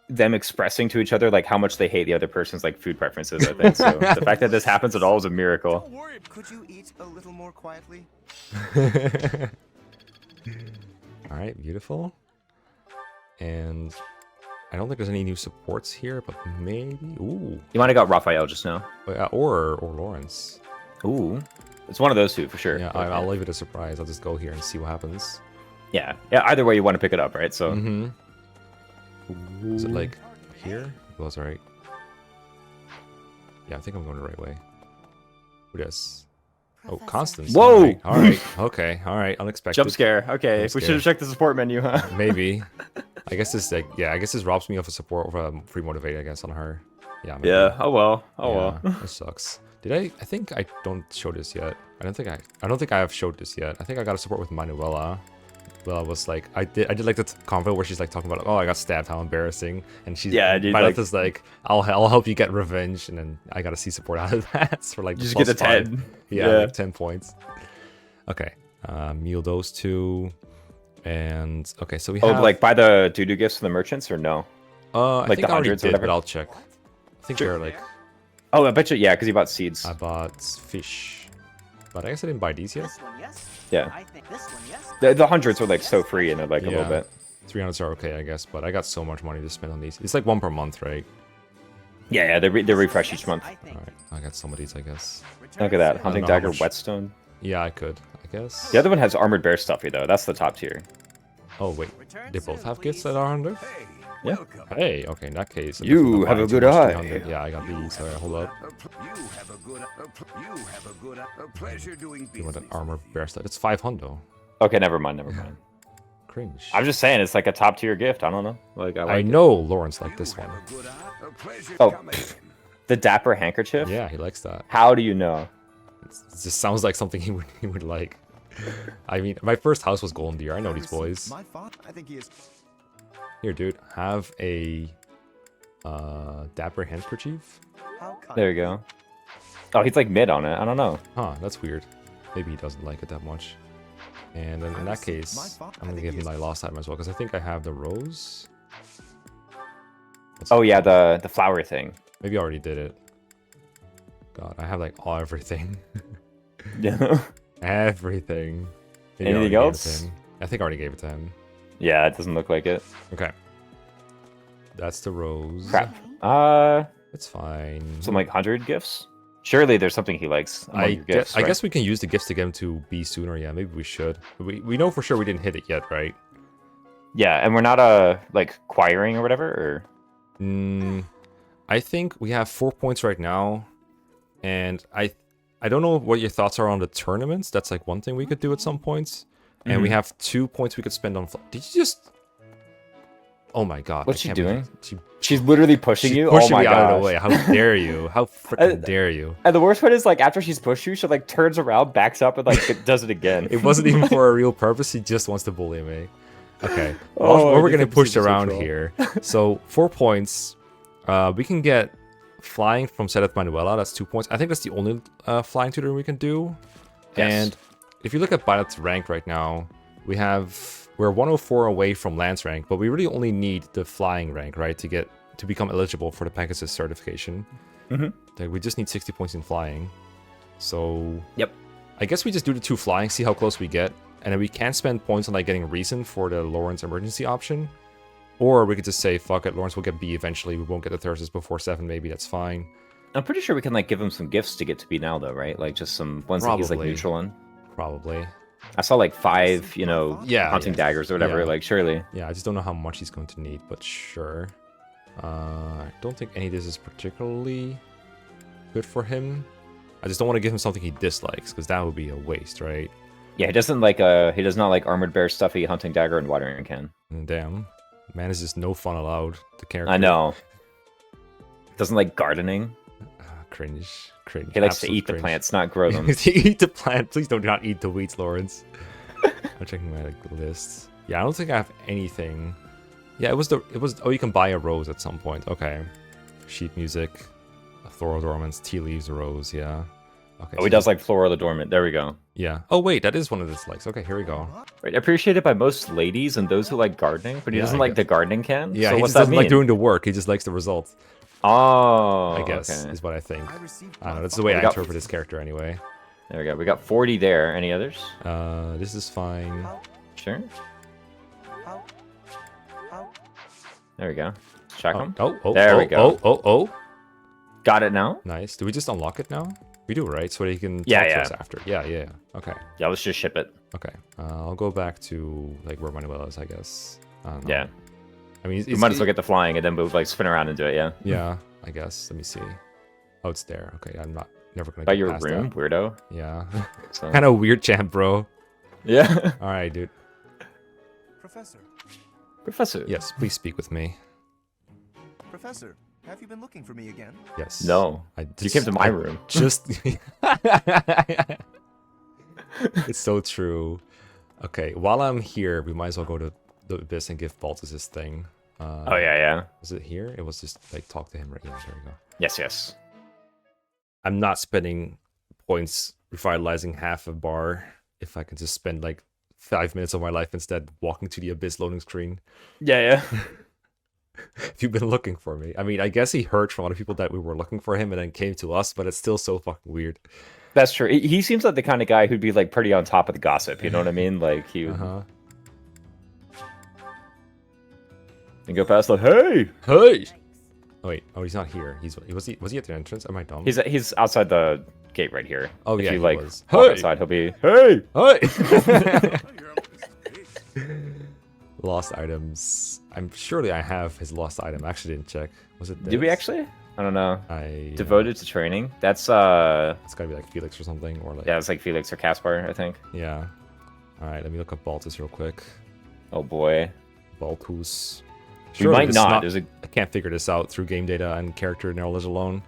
them expressing to each other like how much they hate the other person's like food preferences. I think so. The fact that this happens at all is a miracle. Don't worry. Could you eat a little more quietly? All right, beautiful. And I don't think there's any new supports here, but maybe. Ooh. You might have got Raphael just now. Or Lawrence. Ooh, it's one of those two for sure. Yeah, I'll leave it a surprise. I'll just go here and see what happens. Yeah. Either way, you want to pick it up, right? So Mm-hmm. Is it like here? Well, that's all right. Yeah, I think I'm going the right way. Who does? Oh, Professor. Constance. Whoa! All right. Okay. All right. Unexpected. jump scare. Okay, Jump we scare. should have checked the support menu, huh? Maybe. I guess this like I guess this robs me of a support over a free motivate. I guess on her. Yeah. Maybe. Yeah. Oh well. Yeah, This sucks. Did I think I don't show this yet. I don't think I have showed this yet. I think I got a support with Manuela. Well, I was like, I did like the convo where she's like talking about, oh, I got stabbed, how embarrassing, and she's dude, Violet's like, I'll help you get revenge, and then I got to see support out of that for like Just plus get a 5. 10. Yeah, Yeah. like 10 points. Okay, meal those two, and okay, so we Oh, have like buy the doo-doo gifts for the merchants or no? I like think the I already hundreds or did, but whatever? I'll check. I think they're like... Oh, I bet you, yeah, because you bought seeds. I bought fish. But I guess I didn't buy these yet. This one, yes. Yeah. I think this one, yes. The hundreds were like so free in it, like a little bit. 300s are okay, I guess, but I got so much money to spend on these. It's like one per month, right? Yeah, they refresh each month. I think. Alright, I got some of these, I guess. Look at that, hunting know how dagger, much. whetstone. Yeah, I could, I guess. The other one has armored bear stuffy though. That's the top tier. Oh, wait. Return They both soon, have gifts please. that are 100? Yeah. Hey, okay, in that case... I'm You definitely not have a buying too good much eye. 300. Yeah, I got these. Alright, hold up. You want an armor bear stuff? It's 500. Okay, never mind. Cringe. I'm just saying, it's like a top tier gift. I don't know. Like I like it. know Lawrence liked this one. Oh, the dapper handkerchief. Yeah, he likes that. How do you know? It just sounds like something he would like. I mean, my first house was Golden Deer. I know these boys. My father, I think he is. Here, dude, have a dapper handkerchief. How kind. There you go. Oh, he's like mid on it. I don't know. Huh, that's weird. Maybe he doesn't like it that much. And then in that case, I'm gonna give him my lost item as well because I think I have the rose. Oh yeah, the flower thing. Maybe I already did it. God, I have like everything. Yeah. Everything. Maybe I already Anything gave it to else? him. I think I already gave it to him. Yeah, it doesn't look like it. Okay. That's the rose. Crap. It's fine. Some like 100 gifts. Surely there's something he likes among your gifts. I right? guess we can use the gifts to get him to be sooner. Yeah, maybe we should. We know for sure we didn't hit it yet, right? Yeah, and we're not like choiring or whatever. Or I think we have 4 points right now, and I don't know what your thoughts are on the tournaments. That's like one thing we could do at some points, and we have 2 points we could spend on. Did you just? Oh my god! What's I she can't doing? believe- she's literally pushing She's you. pushing Oh my me out of god! the way. How dare you? How freaking dare you? And the worst part is like after she's pushed you, she like turns around, backs up, and like does it again. It wasn't even for a real purpose. He just wants to bully me. Okay. Oh, Well, we're I getting think pushed this is around troll. here. So 4 points. We can get flying from Sedith Manuela. That's 2 points. I think that's the only flying tutor we can do. Yes. And if you look at Pilot's rank right now, we're 104 away from Lance rank, but we really only need the flying rank, right, to become eligible for the Pegasus certification. Like, we just need 60 points in flying. So Yep. I guess we just do the 2 flying, see how close we get, and then we can spend points on like getting reason for the Lawrence emergency option. Or we could just say, fuck it, Lawrence will get B eventually. We won't get the Thyrsus before 7, maybe. That's fine. I'm pretty sure we can like give him some gifts to get to B now, though, right? Like just some ones that he's like Probably. neutral on. Probably. I saw like 5, you know, Yeah, hunting yeah. daggers or whatever. Yeah. Like surely. Yeah, I just don't know how much he's going to need, but sure. I don't think any of this is particularly good for him. I just don't want to give him something he dislikes, because that would be a waste, right? Yeah, he does not like armored bear, stuffy, hunting dagger, and watering can. Damn. Man, is just no fun allowed. The character. I know. Doesn't like gardening. Cringe. Cringe. He likes to Absolute eat the cringe. plants, not grow them. Eat the plant. Please do not eat the weeds, Lawrence. I'm checking my list. Yeah, I don't think I have anything. Yeah, it was. Oh, you can buy a rose at some point. Okay. Sheet music, floral dormants, tea leaves, rose. Yeah. Okay. Oh, he does like Floral the Dormant. There we go. Yeah. Oh wait, that is one of his likes. Okay, here we go. Right, appreciated by most ladies and those who like gardening, but he Yeah, doesn't I like guess. the gardening can. Yeah, so he what's just that doesn't mean? like doing the work. He just likes the result. Oh, I guess okay. is what I think. I received I don't know. my That's the way We I got- interpret his character anyway. There we go. We got 40 there. Any others? This is fine. Sure. How? There we go. Let's check them. Oh, There we go. Oh. Got it now? Nice. Do we just unlock it now? We do, right? So that he can Yeah, talk to yeah. us after. Yeah. Okay. Yeah, let's just ship it. Okay. I'll go back to like where Manuela is, I guess. I don't know. Yeah. I mean, We might as well get the flying and then move like spin around and do it. Yeah. Yeah, I guess. Let me see. Oh, it's there. Okay, I'm never gonna By get your past room, that. weirdo. Yeah. So. Kind of weird champ, bro. Yeah. All right, dude. Professor. Professor. Yes, please speak with me. Professor, have you been looking for me again? Yes. No. I You came to my room. Just. It's so true. Okay, while I'm here, we might as well go to the abyss and give Baltus his thing. Oh yeah. Was it here? It was just like talk to him, right? Yeah, there we go. Yes. I'm not spending points revitalizing half a bar if I can just spend like 5 minutes of my life instead walking to the abyss loading screen. Yeah. If you've been looking for me. I mean, I guess he heard from other people that we were looking for him and then came to us, but it's still so fucking weird. That's true. He seems like the kind of guy who'd be like pretty on top of the gossip. You know what I mean? Like he would and go past like, hey. Hey! Oh wait, oh he's not here. Was he at the entrance? Am I dumb? He's outside the gate right here. Oh, if yeah, you he like was. walk Hey! outside, he'll be hey. Hey! Lost items. Surely I have his lost item. I actually didn't check. Was it this? Did we actually? I don't know. I Devoted to training. That's It's gotta be like Felix or something, or like yeah, it's like Felix or Caspar, I think. yeah. All right, let me look up Baltus real quick. Oh boy. Baltus. We might this is not. There's a I can't figure this out through game data and character knowledge alone.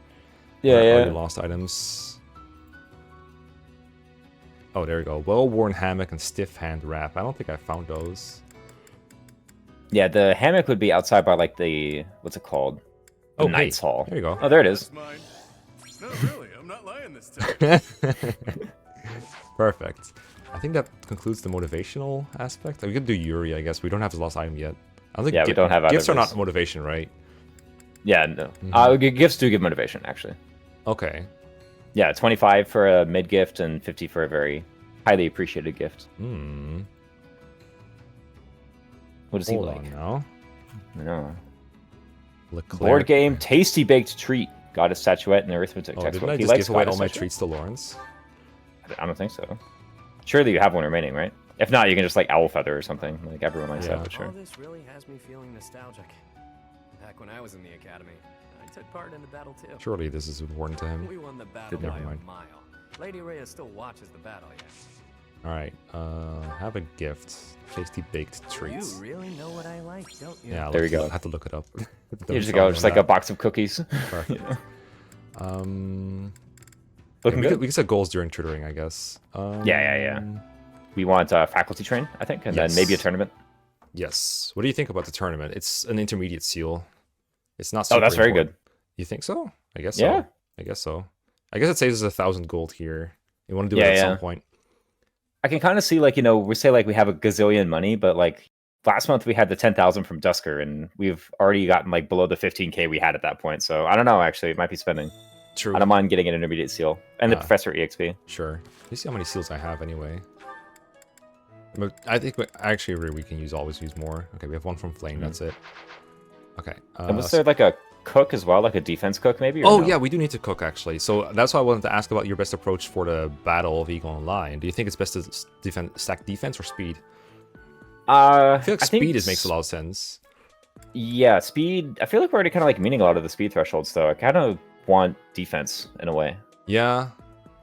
yeah, Where are yeah. your lost items? Oh, there we go. Well-worn hammock and stiff hand wrap. I don't think I found those. Yeah, the hammock would be outside by like the what's it called? The Oh, Knight's hey, Hall. there you go. Oh, there it is. Mine. No, really, I'm not lying this time. Perfect. I think that concludes the motivational aspect. We could do Yuri, I guess. We don't have his lost item yet. I don't think Yeah, we don't have either gifts of are not those. motivation, right? Yeah, no. Mm-hmm. Gifts do give motivation, actually. Okay. Yeah, 25 for a mid gift and 50 for a very highly appreciated gift. Hmm. What does he Hold like? on now. No. Leclerc. Board game, tasty baked treat. Got a statuette in the arithmetic Oh, textbook. didn't I He just likes give away quite a all my statuette? treats to Lorenz? I don't think so. Surely you have one remaining, right? If not, you can just like owl feather or something. Like everyone likes Yeah. that, but sure. All this really has me feeling nostalgic. Back when I was in the academy, I took part in the battle too. Surely this is important to him. We won the battle Never by mind. a mile. Lady Rhea still watches the battle, yeah. Alright, have a gift. Tasty baked You treats. really know what I like, don't you? Yeah, There we go. I have to look it up. Here you go, just like a box of cookies. Perfect. Looking we good. could set goals during tutoring, I guess. Yeah. We want faculty train, I think, and then maybe a Yes. tournament. Yes. What do you think about the tournament? It's an intermediate seal. It's not. Oh, that's super very important. good. You think so? I guess Yeah. so. I guess so. I guess it saves us 1,000 gold here. You want to do Yeah, it at yeah. some point. I can kind of see, like, we say, like, we have a gazillion money, but, like, last month we had the 10,000 from Dusker, and we've already gotten, like, below the 15k we had at that point. So, I don't know, actually. It might be spending. True. I don't mind getting an intermediate seal. And the Professor EXP. Sure. You see how many seals I have anyway. But I think actually we can always use more. Okay, we have one from Flayn. That's it. Okay. And was there, like, a cook as well? Like a defense cook, maybe? Or Oh, no? yeah, we do need to cook, actually. So that's why I wanted to ask about your best approach for the Battle of Eagle Online. Do you think it's best to stack defense or speed? I feel like speed makes a lot of sense. Yeah, speed. I feel like we're already kind of, like, meeting a lot of the speed thresholds, though. I kind of want defense, in a way. Yeah,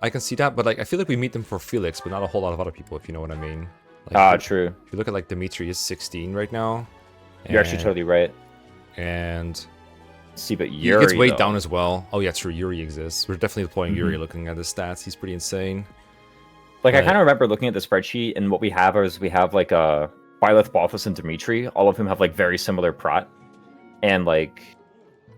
I can see that, but like I feel like we meet them for Felix, but not a whole lot of other people, if you know what I mean. Like, True. If you look at like Dimitri is 16 right now. You're actually totally right. And See, but he Yuri, gets weighed though. down as well. Oh yeah, true. Yuri exists. We're definitely deploying Yuri. Looking at his stats, he's pretty insane. Like, I But- kind of remember looking at the spreadsheet, and what we have is we have, like, Byleth, Balthus, and Dimitri. All of whom have, like, very similar prot. And, like,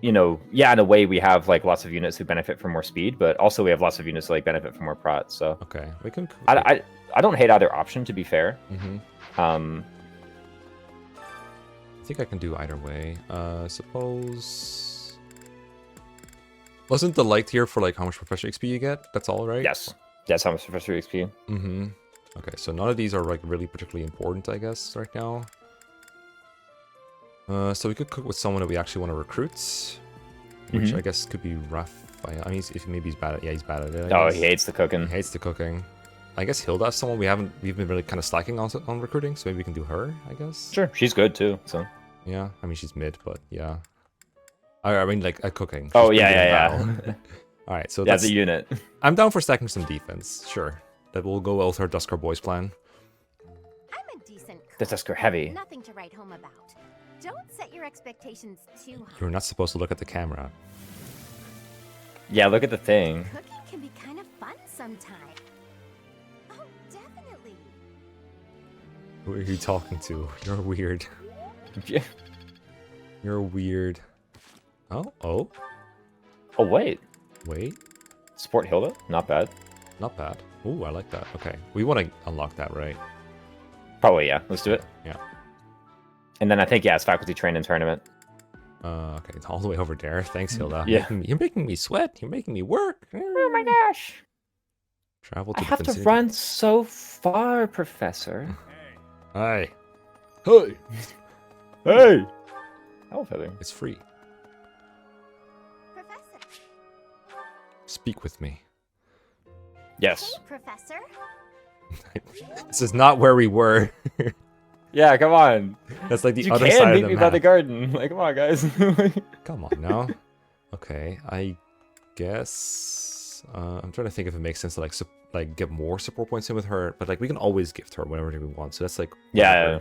in a way we have, like, lots of units who benefit from more speed, but also we have lots of units who, like, benefit from more prot, so... Okay, we can. I don't hate either option, to be fair. I think I can do either way. Suppose. Wasn't the light here for like how much professor XP you get? That's all, right? Yes. That's how much Professor XP. Okay, so none of these are like really particularly important, I guess, right now. So we could cook with someone that we actually want to recruit, which I guess could be Raphael. I mean, maybe he's bad at. Yeah, he's bad at it. I Oh, guess. he hates the cooking. He hates the cooking. I guess Hilda is someone we've been really kind of slacking on recruiting, so maybe we can do her, I guess. Sure, she's good, too, so... Yeah, I mean she's mid, but yeah. I mean like at cooking. Oh, She's yeah, pretty good in yeah. battle. All right, so Yeah, that's the unit. I'm down for stacking some defense. Sure, that will go well with our Dusker Boys plan. I'm a decent cook. The Tusker heavy. Nothing to write home about. Don't set your expectations too high. You're not supposed to look at the camera. Yeah, look at the thing. Cooking can be kind of fun sometimes. Oh, definitely. Who are you talking to? You're weird. You're weird. Oh, Oh, wait. wait, Support Hilda? Not bad. not bad. Ooh, I like that. Okay, we want to unlock that, right? Probably, yeah. Let's do it. Yeah. And then I think, yeah, it's faculty train and tournament. Okay, it's all the way over there. Thanks, Hilda. Yeah. You're making me sweat. You're making me work. Oh my gosh. Travel to I the have to vicinity. run so far, Professor. Hi. Hey. Hey! Oh, feather. It's free. Professor. Speak with me. Yes. Hey, Professor. This is not where we were. Yeah, come on. That's like the You other can side meet of me the by map. the garden. Like, come on, guys. Come on now. Okay, I guess I'm trying to think if it makes sense to like get more support points in with her, but like we can always gift her whenever we want. So that's like Yeah.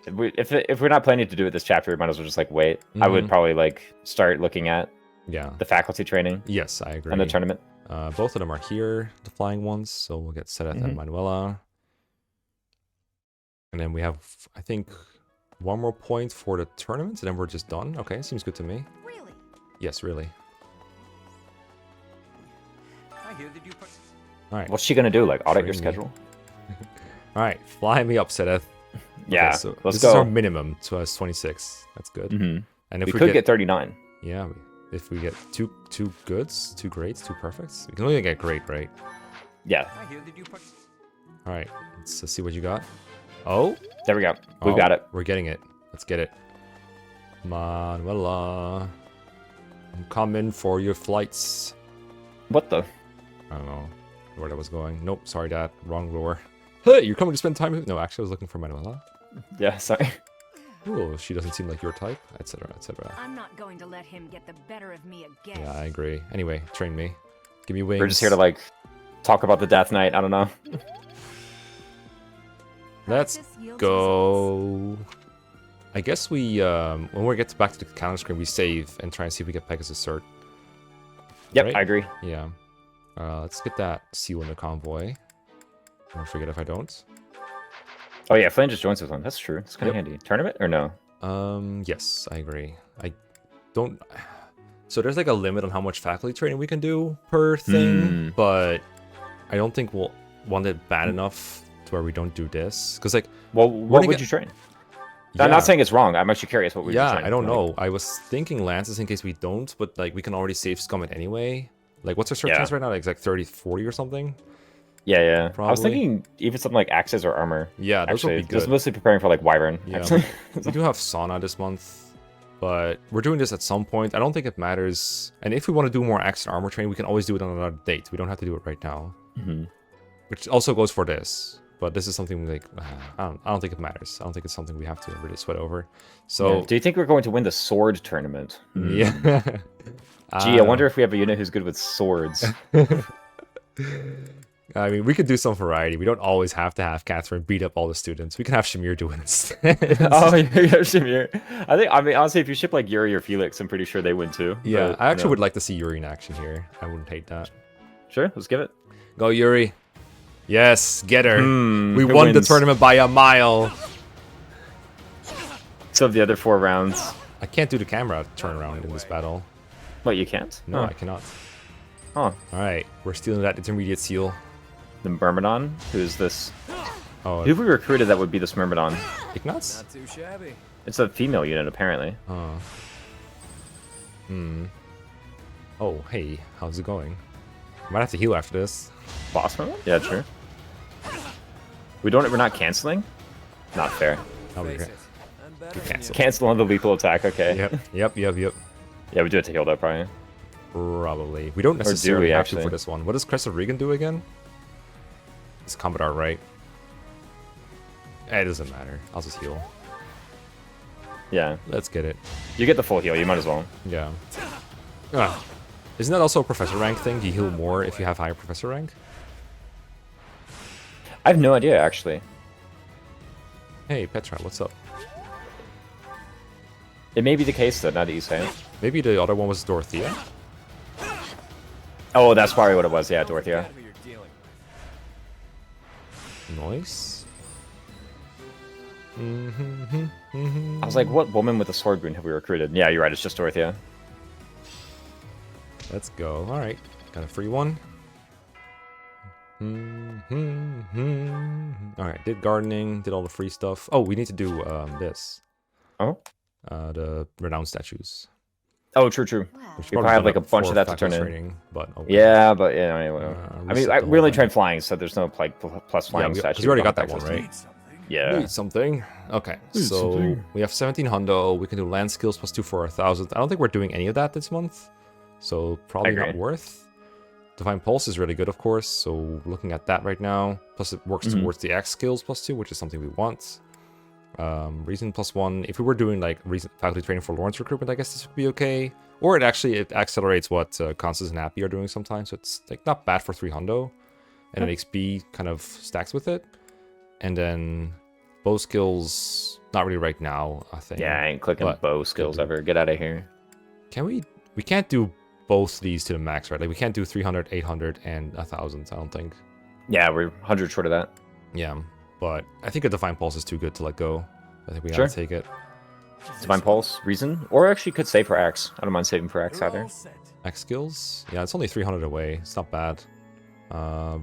whatever. If we're not planning to do it this chapter, we might as well just like wait. I would Mhm. probably like start looking at Yeah. the faculty training Yes, I agree. and the tournament. Both of them are here, the flying ones. So we'll get Seth and Manuela, and then we have I think one more point for the tournament, and then we're just done. Okay, seems good to me. Really? Yes, really. I hear that you. All right. What's she gonna do? Like audit your Train me. schedule? All right, fly me up, Seth. Yeah. Okay, so let's this go. is our minimum to us 26. That's good. Mhm. And if We we, could get 39. yeah, if we get two goods, two greats, two perfects, we can only get great, right? Yeah. I hear that you. All right, let's see what you got. Oh, There we go. We've oh, got it. We're getting it. Let's get it. Manuela, I'm coming for your flights. What the? I don't know where that was going. Nope, sorry, Dad. Wrong lure. Hey, you're coming to spend time with... No, actually, I was looking for Manuela. Yeah, sorry. Ooh, she doesn't seem like your type, etc., etc. I'm not going to let him get the better of me again. Yeah, I agree. Anyway, train me. Give me wings. We're just here to like talk about the Death Knight. I don't know. Let's Practice yields go. I guess we, when we get back to the calendar screen, we save and try and see if we get Pegasus cert. Yep, Right? I agree. Yeah. Let's get that seal in the convoy. Don't forget if I don't. Oh yeah, Flayn just joins us on. That's true. It's kind of Yep. handy. Tournament or no? Yes, I agree. I don't. So there's like a limit on how much faculty training we can do per thing, but I don't think we'll want it bad enough to where we don't do this. Because like, Well, what gonna would get- you train? yeah, I'm not saying it's wrong. I'm actually curious what we. yeah, train. I don't Like, know. I was thinking Lances in case we don't, but like we can already save scum it anyway. Like, what's our search Yeah. chance right now? Like, it's like 30, 40 or something. Yeah, yeah. I was Probably. thinking even something like axes or armor. Yeah, those Actually, would be just good. mostly preparing for like Wyvern. Yeah. Actually. We do have sauna this month, but we're doing this at some point. I don't think it matters. And if we want to do more axe and armor training, we can always do it on another date. We don't have to do it right now. Mhm. Which also goes for this. But this is something like I don't think it matters. I don't think it's something we have to really sweat over. So Yeah. Do you think we're going to win the sword tournament? yeah. Gee, I wonder if we have a unit who's good with swords. I mean, we could do some variety. We don't always have to have Catherine beat up all the students. We can have Shamir do it instead. Oh yeah, Shamir. I mean, honestly, if you ship like Yuri or Felix, I'm pretty sure they win too. Yeah, but, I actually you know. would like to see Yuri in action here. I wouldn't hate that. Sure, let's give it. Go, Yuri. Yes, get her. We who won the wins? tournament by a mile. So the other 4 rounds. I can't do the camera turnaround in this battle. What, you can't? No, Huh. I cannot. Huh. All right, we're stealing that intermediate seal. The Myrmidon? Who's this? Oh, Who have we recruited that would be this Myrmidon? Ignatz? Not too shabby. It's a female unit, apparently. Oh. Oh, hey, how's it going? Might have to heal after this. Boss Myrmidon? Yeah, true. We're not canceling? Not fair. Oh, we Face got- it, I'm better than cancel. you. Cancel on the lethal attack, okay. Yep. Yeah, we do it to heal that, probably. Probably. We don't do necessarily we, have to actually? for this one. What does Crest of Regan do again? It's combat art, right? It doesn't matter. I'll just heal. Yeah. Let's get it. You get the full heal, you might as well. Yeah. Ah. Isn't that also a professor rank thing? Do you heal more if you have higher professor rank? I have no idea, actually. Hey, Petra, what's up? It may be the case, though, now that you say it. Maybe the other one was Dorothea? Oh, that's probably what it was, yeah, Dorothea. Who you're dealing with. Noise? I was like, what woman with a sword rune have we recruited? Yeah, you're right, it's just Dorothea. Let's go. Alright. Got a free one. Alright, did gardening, did all the free stuff. Oh, we need to do this. Oh? the renown statues. Oh, true. Wow. Which We probably probably have done like a up bunch for of that to turn faculty in. training, but okay. Yeah, but yeah, anyway. I mean, reset the we whole only thing. tried flying, so there's no like plus flying Yeah, statue. because we already got don't that have one, access to. right? Yeah. Need something. Okay, Need so something. we have 17 hundo. We can do land skills +2 for 1,000. I don't think we're doing any of that this month, so probably not agree. worth. Divine Pulse is really good, of course, so looking at that right now. Plus it works towards the X skills +2, which is something we want. Reason +1. If we were doing like reason faculty training for Lorenz recruitment, I guess this would be okay. Or it accelerates what Constance and Happy are doing sometimes, so it's like not bad for 3 hundo. And then XP kind of stacks with it. And then bow skills, not really right now, I think. Yeah, I ain't clicking But bow skills do. ever. Get out of here. Can we can't do both these to the max, right? Like we can't do 300, 800, and 1,000, I don't think. Yeah, we're 100 short of that. Yeah, but I think a Divine Pulse is too good to let go. I think we Sure. gotta take it. Divine Pulse, Reason, or actually could save for Axe. I don't mind saving for Axe You're either. all set. X skills? Yeah, it's only 300 away. It's not bad.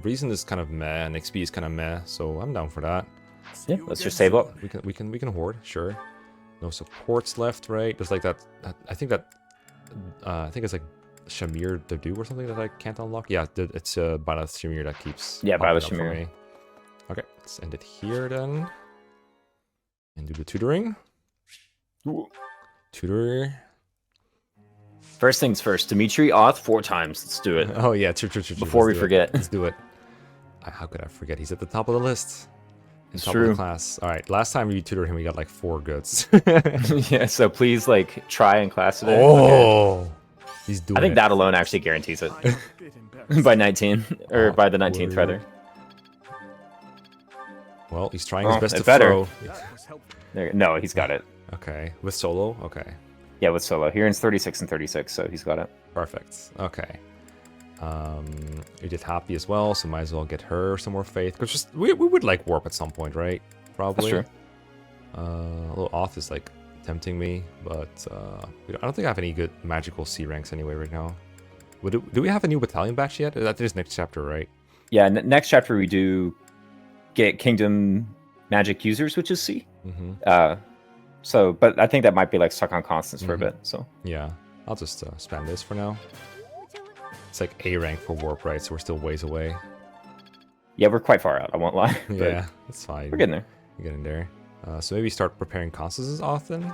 Reason is kind of meh, and XP is kind of meh, so I'm down for that. Yeah, let's just save up. We can hoard, sure. No supports left, right? There's like that I think it's like Shamir the do or something that I can't unlock. Yeah, it's Bala Shamir that keeps Yeah, popping Bala up for Shamir. me. Okay, let's end it here then. And do the tutoring. Tutor. First things first, Dimitri Auth 4 times. Let's do it. Oh yeah, true. Before Let's we do it. forget. Let's do it. How could I forget? He's at the top of the list. It's Top of true. the class. All right, last time we tutored him, we got like 4 goods. Yeah, so please like try in class today. Oh, he's doing I think it. that alone actually guarantees it. I'm a bit embarrassed. By 19, or by the 19th Awkward. rather. Well, he's trying his Oh, best it to better. throw. That was helpful. No, he's got it. Okay, with solo. Okay, Yeah, with solo. He earns 36 and 36, so he's got it. perfect. Okay. We did Happy as well, so might as well get her some more faith. Because just we would like warp at some point, right? Probably. That's true. A little off is like tempting me, but I don't think I have any good magical C ranks anyway right now. Do we have a new battalion batch yet? That is next chapter, right? Yeah, next chapter we do get Kingdom Magic users, which is C. Mm-hmm. So, but I think that might be like stuck on constants for a Mhm. bit. So Yeah, I'll just spam this for now. It's like A rank for warp, right? So we're still ways away. yeah, we're quite far out. I won't lie. but Yeah, that's fine. we're getting there. We're getting there. So maybe start preparing constances often.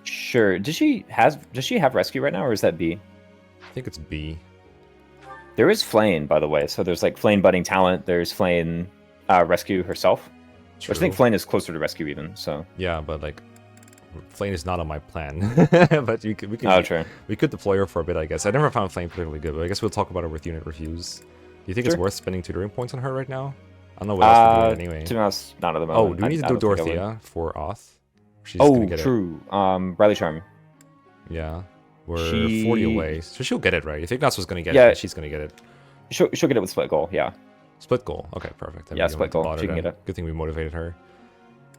Sure. Does she have rescue right now, or is that B? I think it's B. There is Flayn, by the way. So there's like Flayn budding talent. There's Flayn rescue herself, which I think True. Flayn is closer to rescue even. So Yeah, but like, Flayn is not on my plan. But we could true. we could deploy her for a bit, I guess. I never found Flayn particularly good, but I guess we'll talk about her with unit reviews. Do you think it's Sure. worth spending tutoring points on her right now? I don't know what else to do anyway. To be honest, not at the Oh, moment. do we need I to do don't think I would. Dorothea for Oth? She's gonna Oh, get true. Riley Charm. It. Yeah. We're She- 40 away, so she'll get it, right? You think that's what's gonna get Yeah. it? She's gonna get it. She'll get it with split goal. Yeah. Split goal. Okay, perfect. Then Yeah, we don't split have to goal. bother She can then. get it. Good thing we motivated her.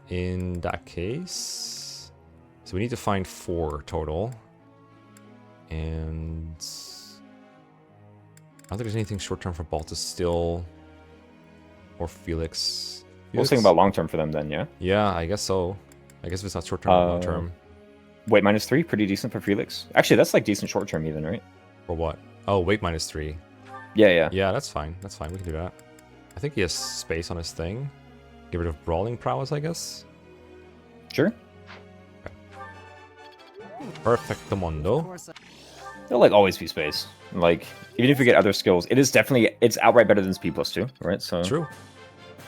In that case, so we need to find 4 total, and I don't think there's anything short term for Baltus still, or Felix. We'll Felix? think about long term for them then. Yeah. Yeah, I guess so. I guess if it's not short term, long term. Weight -3, pretty decent for Felix. Actually, that's like decent short term even, right? Or what? Oh, weight -3. Yeah, yeah. Yeah, that's fine. That's fine. We can do that. I think he has space on his thing. Get rid of brawling prowess, I guess. Sure. Perfectamundo. There'll like always be space. Like even if you get other skills, it's outright better than speed +2, right? So True.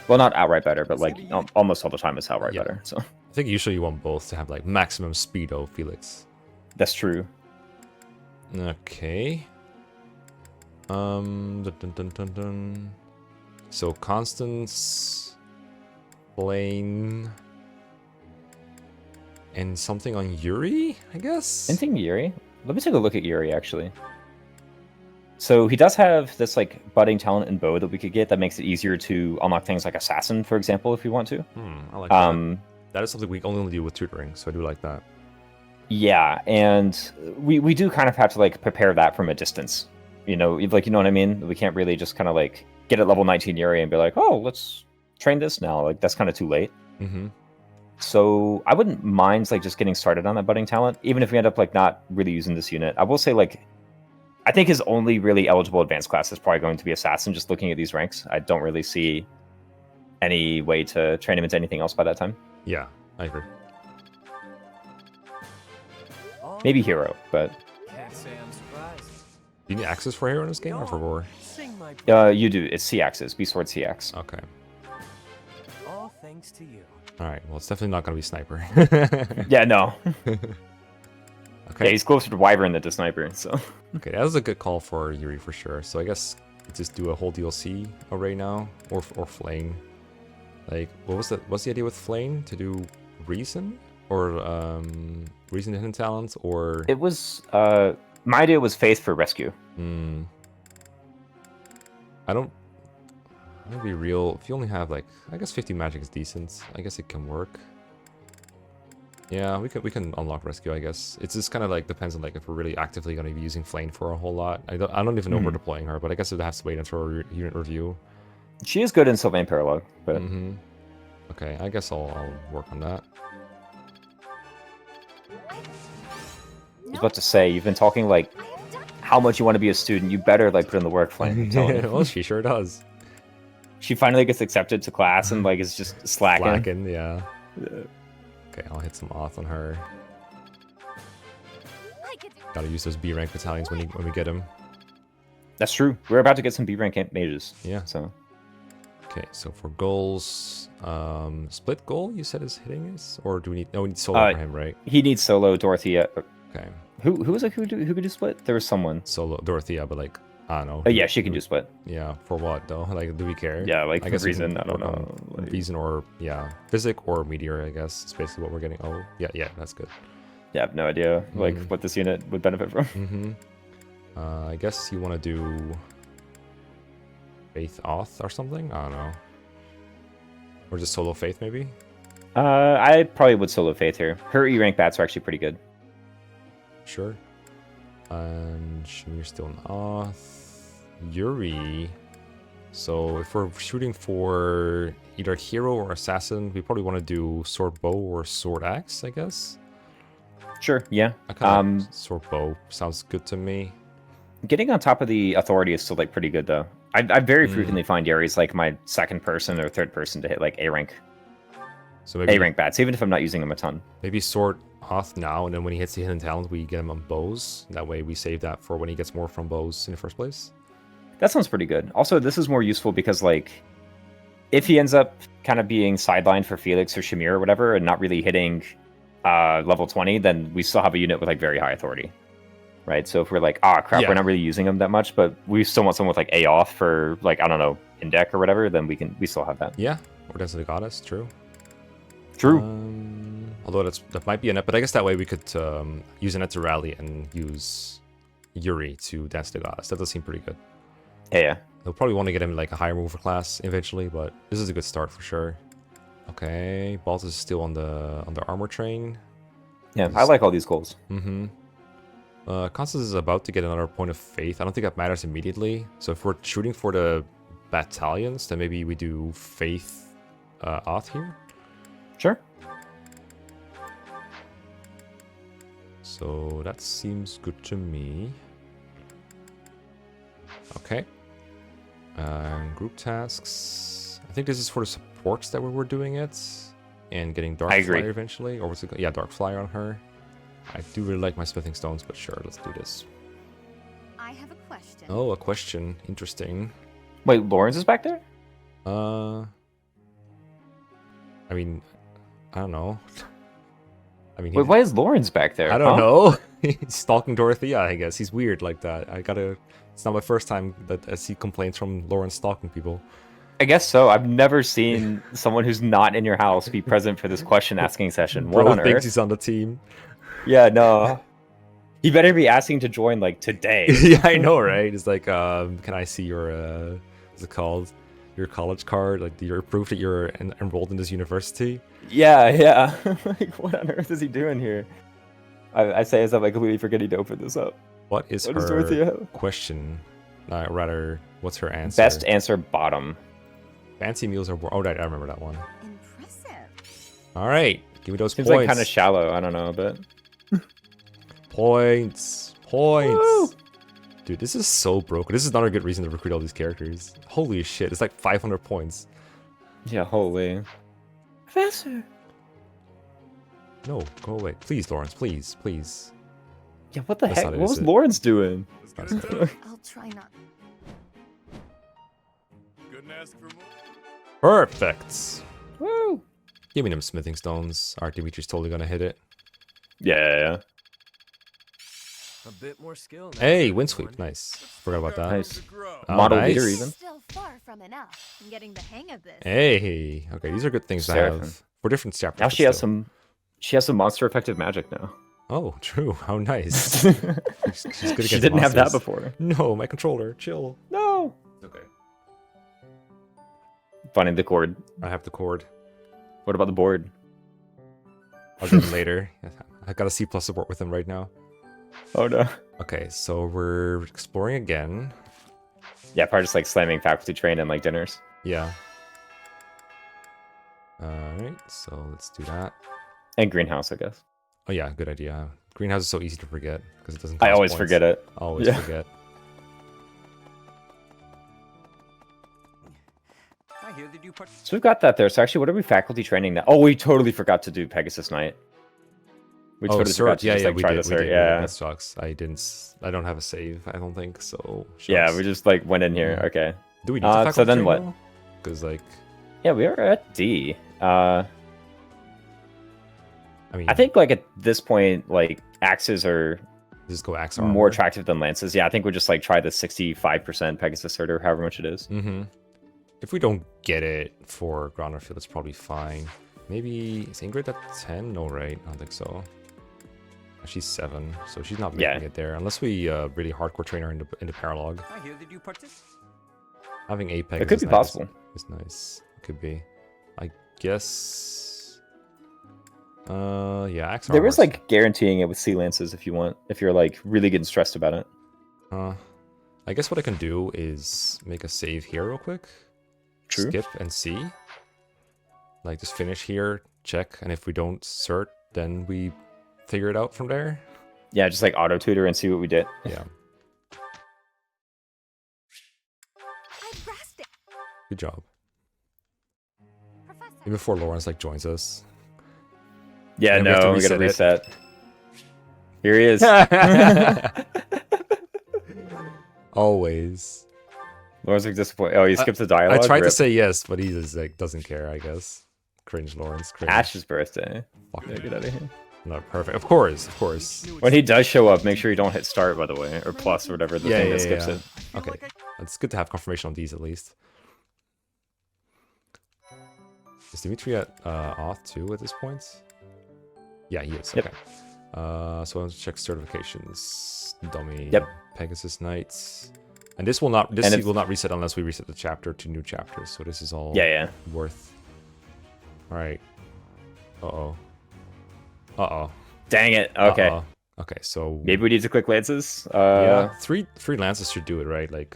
well, not outright better, but like almost all the time it's outright Yeah. better. So I think usually you want both to have like maximum speedo, Felix. that's true. Okay. Dun, dun, dun, dun, dun. So Constance, Flayn, and something on Yuri, I guess. Anything Yuri? Let me take a look at Yuri actually. So he does have this like budding talent and bow that we could get that makes it easier to unlock things like assassin, for example, if we want to. I like that. That is something we only do with tutoring, so I do like that. Yeah, and we do kind of have to like prepare that from a distance. You know, like you know what I mean? We can't really just kind of like get at level 19 Yuri and be like, oh, let's train this now. Like that's kind of too late. Mm-hmm. So I wouldn't mind like just getting started on that budding talent, even if we end up like not really using this unit. I will say like, I think his only really eligible advanced class is probably going to be assassin. Just looking at these ranks, I don't really see any way to train him into anything else by that time. Yeah, I agree. Maybe hero, but Can't say I'm surprised. Do you need access for hero in this game or for war? Sing my you do. It's C-axis, B-sword C-ax. Okay. all thanks to you. Alright, well, it's definitely not going to be sniper. Yeah, no. Okay. Yeah, he's closer to wyvern than to sniper. So Okay, that was a good call for Yuri for sure. So I guess just do a whole DLC array now, or flayn. Like, what's the idea with flayn? To do reason or reason hidden talents or? it was. My idea was faith for rescue. Hmm. I don't. I'm gonna be real. If you only have like, I guess 50 magic is decent. I guess it can work. Yeah, we can unlock rescue. I guess it's just kind of like depends on like if we're really actively going to be using flayn for a whole lot. I don't even know if we're deploying her, but I guess it has to wait until our unit review. She is good in Sylvain Paralogue, but Okay, I guess I'll work on that. I was about to say you've been talking like how much you want to be a student. You better like put in the work, Flame. I'm telling you. Well, she sure does. She finally gets accepted to class and like is just slacking. Slacking, yeah. Okay, I'll hit some auth on her. Gotta use those B rank battalions when we get them. That's true. We're about to get some B rank mages. Yeah. So Okay, so for goals, split goal you said is hitting us, or do we need? No, we need solo for him, right? he needs solo Dorothea. Okay, Who was like who could do split? There was someone. solo Dorothea, but like I don't know. Yeah, she can do split. Yeah, for what though? Like, do we care? Yeah, like I for guess we reason. can I don't work on know. Like, reason or yeah, physic or meteor. I guess is basically what we're getting. Oh, yeah, that's good. yeah, I have no idea like what this unit would benefit from. I guess you want to do faith auth or something. I don't know. Or just solo faith maybe. I probably would solo faith here. Her E rank bats are actually pretty good. Sure. And Shamir's still an auth. Yuri. So if we're shooting for either hero or assassin, we probably want to do sword bow or sword axe, I guess. Sure. Yeah. I kind of sword bow sounds good to me. Getting on top of the authority is still like pretty good though. I very frequently find Yuri's like my second person or third person to hit like A rank. So maybe A rank bats, even if I'm not using them a ton. maybe sword auth now, and then when he hits the hidden talent, we get him on bows. That way we save that for when he gets more from bows in the first place. That sounds pretty good. Also, this is more useful because like if he ends up kind of being sidelined for Felix or Shamir or whatever and not really hitting level 20, then we still have a unit with like very high authority. Right? So if we're like, crap, Yeah. we're not really using them that much, but we still want someone with like A off for like, I don't know, Indec or whatever, then we still have that. Yeah, or Dance of the Goddess, true. True. Although that might be a net, but I guess that way we could use a net to rally and use Yuri to Dance the Goddess. That does seem pretty good. Yeah. They'll probably want to get him like a higher mover class eventually, but this is a good start for sure. Okay, Baltus is still on the armor train. Yeah, I like all these goals. Constance is about to get another point of faith. I don't think that matters immediately. So if we're shooting for the battalions, then maybe we do faith auth here. Sure. So that seems good to me. Okay. Group tasks. I think this is for the supports that we were doing it. And getting Dark I agree. Flyer eventually. Or what's it called? Yeah, Dark Flyer on her. I do really like my smithing stones, but sure, let's do this. I have a question. Oh, a question. Interesting. Wait, Lorenz is back there? I mean, I don't know. I mean, Wait, why is Lorenz back there? I don't know. He's stalking Dorothea, I guess. He's weird like that. It's not my first time that I see complaints from Lorenz stalking people. I guess so. I've never seen someone who's not in your house be present for this question asking session. What Bro on thinks earth? he's on the team. Yeah, no. He better be asking to join like today. Yeah, I know, right? It's like, can I see your, what's it called? Your college card, like your proof that you're enrolled in this university. Yeah. Like, what on earth is he doing here? I say as if I completely forgetting to open this up. What is What does her Dorothea have? question? Rather, what's her answer? Best answer bottom. Fancy meals are... Oh, right, I remember that one. Impressive. All right, give me those Seems points. like kind of shallow. I don't know, but Points. Woo! Dude, this is so broken. This is not a good reason to recruit all these characters. Holy shit, it's like 500 points. yeah, holy. Professor. No, go away. Please, Lawrence, please, please. Yeah, what the That's heck? not it, What is was it? Lorenz doing? That's not it. I'll try not. Couldn't ask for more. Perfect. Woo! Give me them smithing stones. Our Dimitri's totally gonna hit it. Yeah. A bit more skill now, Hey, wind everyone. sweep. Nice. Forgot about that. Nice. Oh, Model nice. leader even. Still far from enough. I'm getting the hang of this. Hey. Okay, these are good things to Seraphim. have for different chapters. Now but she has still. some. She has some monster effective magic now. Oh, true. How nice. she She's good against didn't have that monsters. before. No, my controller. Chill. No. Okay. Finding the cord. I have the cord. What about the board? I'll get them later. I got a C+ support with them right now. Oh no. Okay, so we're exploring again. Yeah, probably just like slamming faculty train and like dinners. Yeah. Alright, so let's do that. And greenhouse, I guess. Oh yeah, good idea. Greenhouse is so easy to forget because it doesn't I cost always points. forget it. Always Yeah. forget. I hear that you So we've got that there. So actually, what are we faculty training now? Oh, we totally forgot to do Pegasus Night. We Oh, totally forgot cert. to Yeah, just, yeah, like, we try did. this We cert. did. Yeah. That sucks. I don't have a save. I don't think so. Yeah, Shucks. we just like went in here. Yeah. Okay. Do we need to so then what? Because like, Yeah, we are at D. I mean, I think like at this point, like axes are just go axe more attractive than lances. Yeah, I think we'll just like try the 65% Pegasus cert or however much it is. Mm-hmm. If we don't get it for ground or field, it's probably fine. Maybe is Ingrid at 10? No, right? I don't think so. She's 7, so she's not making it there unless we really hardcore train her into paralogue. I hear that you participate. Having Apex It could is be nice. possible. It's nice. It could be. I guess. Yeah, axe There is armor's- like guaranteeing it with sea lances if you want, if you're like really getting stressed about it. I guess what I can do is make a save here real quick. True. Skip and see. Like just finish here, check, and if we don't cert, then we figure it out from there. Yeah, just like auto tutor and see what we did. Yeah, I've grasped it. good job. Professor. Even before Lorenz like joins us. Yeah, And we have to no, we gotta reset reset. Here he is. Always. Lawrence looks disappointed. Oh, he skipped the dialogue. I tried to Rip. say yes, but he just like doesn't care. I guess. Cringe, Lorenz. Cringe. Ash's birthday. Fuck Yeah, it. get out of here. Not perfect. Of course, of course. When he does show up, make sure you don't hit start, by the way, or plus or whatever the Yeah, thing yeah, that skips yeah. it. Okay, it's good to have confirmation on these at least. Is Dimitri at auth 2 at this point? Yeah, he is. Yep. Okay. So let's check certifications. Dummy. Yep. Pegasus Knights. And this will not. This And seed if- will not reset unless we reset the chapter to new chapters. So this is all. Yeah. Worth. All right. Uh oh. Uh oh. Dang it. Okay. Uh-oh. Okay. So Maybe we need to click lances. yeah, three lances should do it, right? Like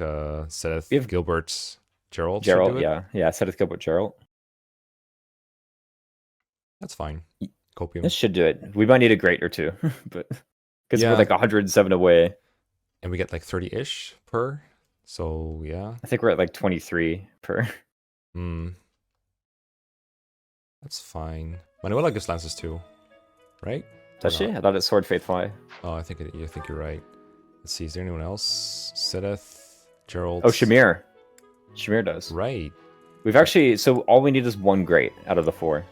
Seth, We have- Gilbert, Gerald. should do Gerald, it. yeah. Set it Gilbert Gerald. That's fine. Copium. This should do it. We might need a grate or two, but because Yeah. we're like 107 away. And we get like 30-ish per. So yeah. I think we're at like 23 per. That's fine. Manuela gives lances too, right? Does Or she? not? I thought it's Sword Faith Fly. Oh, I think you're right. Let's see. Is there anyone else? Sedeth, Gerald. Oh, Shamir. Shamir does. Right. We've actually, so all we need is one grate out of the 4.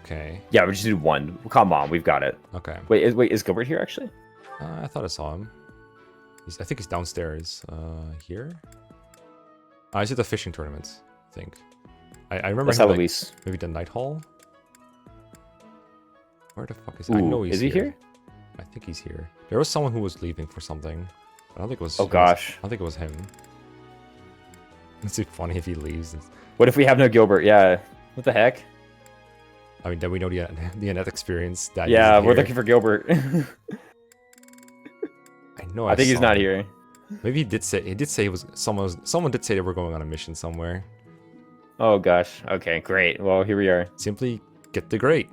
Okay. Yeah, we just need one. Come on, we've got it. Okay. Wait, is Gilbert here actually? I thought I saw him. I think he's downstairs. Here. I see the fishing tournament. I think. I remember That's him, like, Eloise. maybe the night hall. Where the fuck is Ooh, I know he's is he here? I think he's here. There was someone who was leaving for something. I don't think it was. Oh gosh. I don't think it was him. It's too funny if he leaves. What if we have no Gilbert? Yeah. What the heck? I mean, then we know the Annette experience. That Yeah, isn't we're here. looking for Gilbert. I know. I think he's saw not him. here. Maybe he did say he was someone did say they were going on a mission somewhere. Oh gosh. Okay, great. Well, here we are. Simply get the great.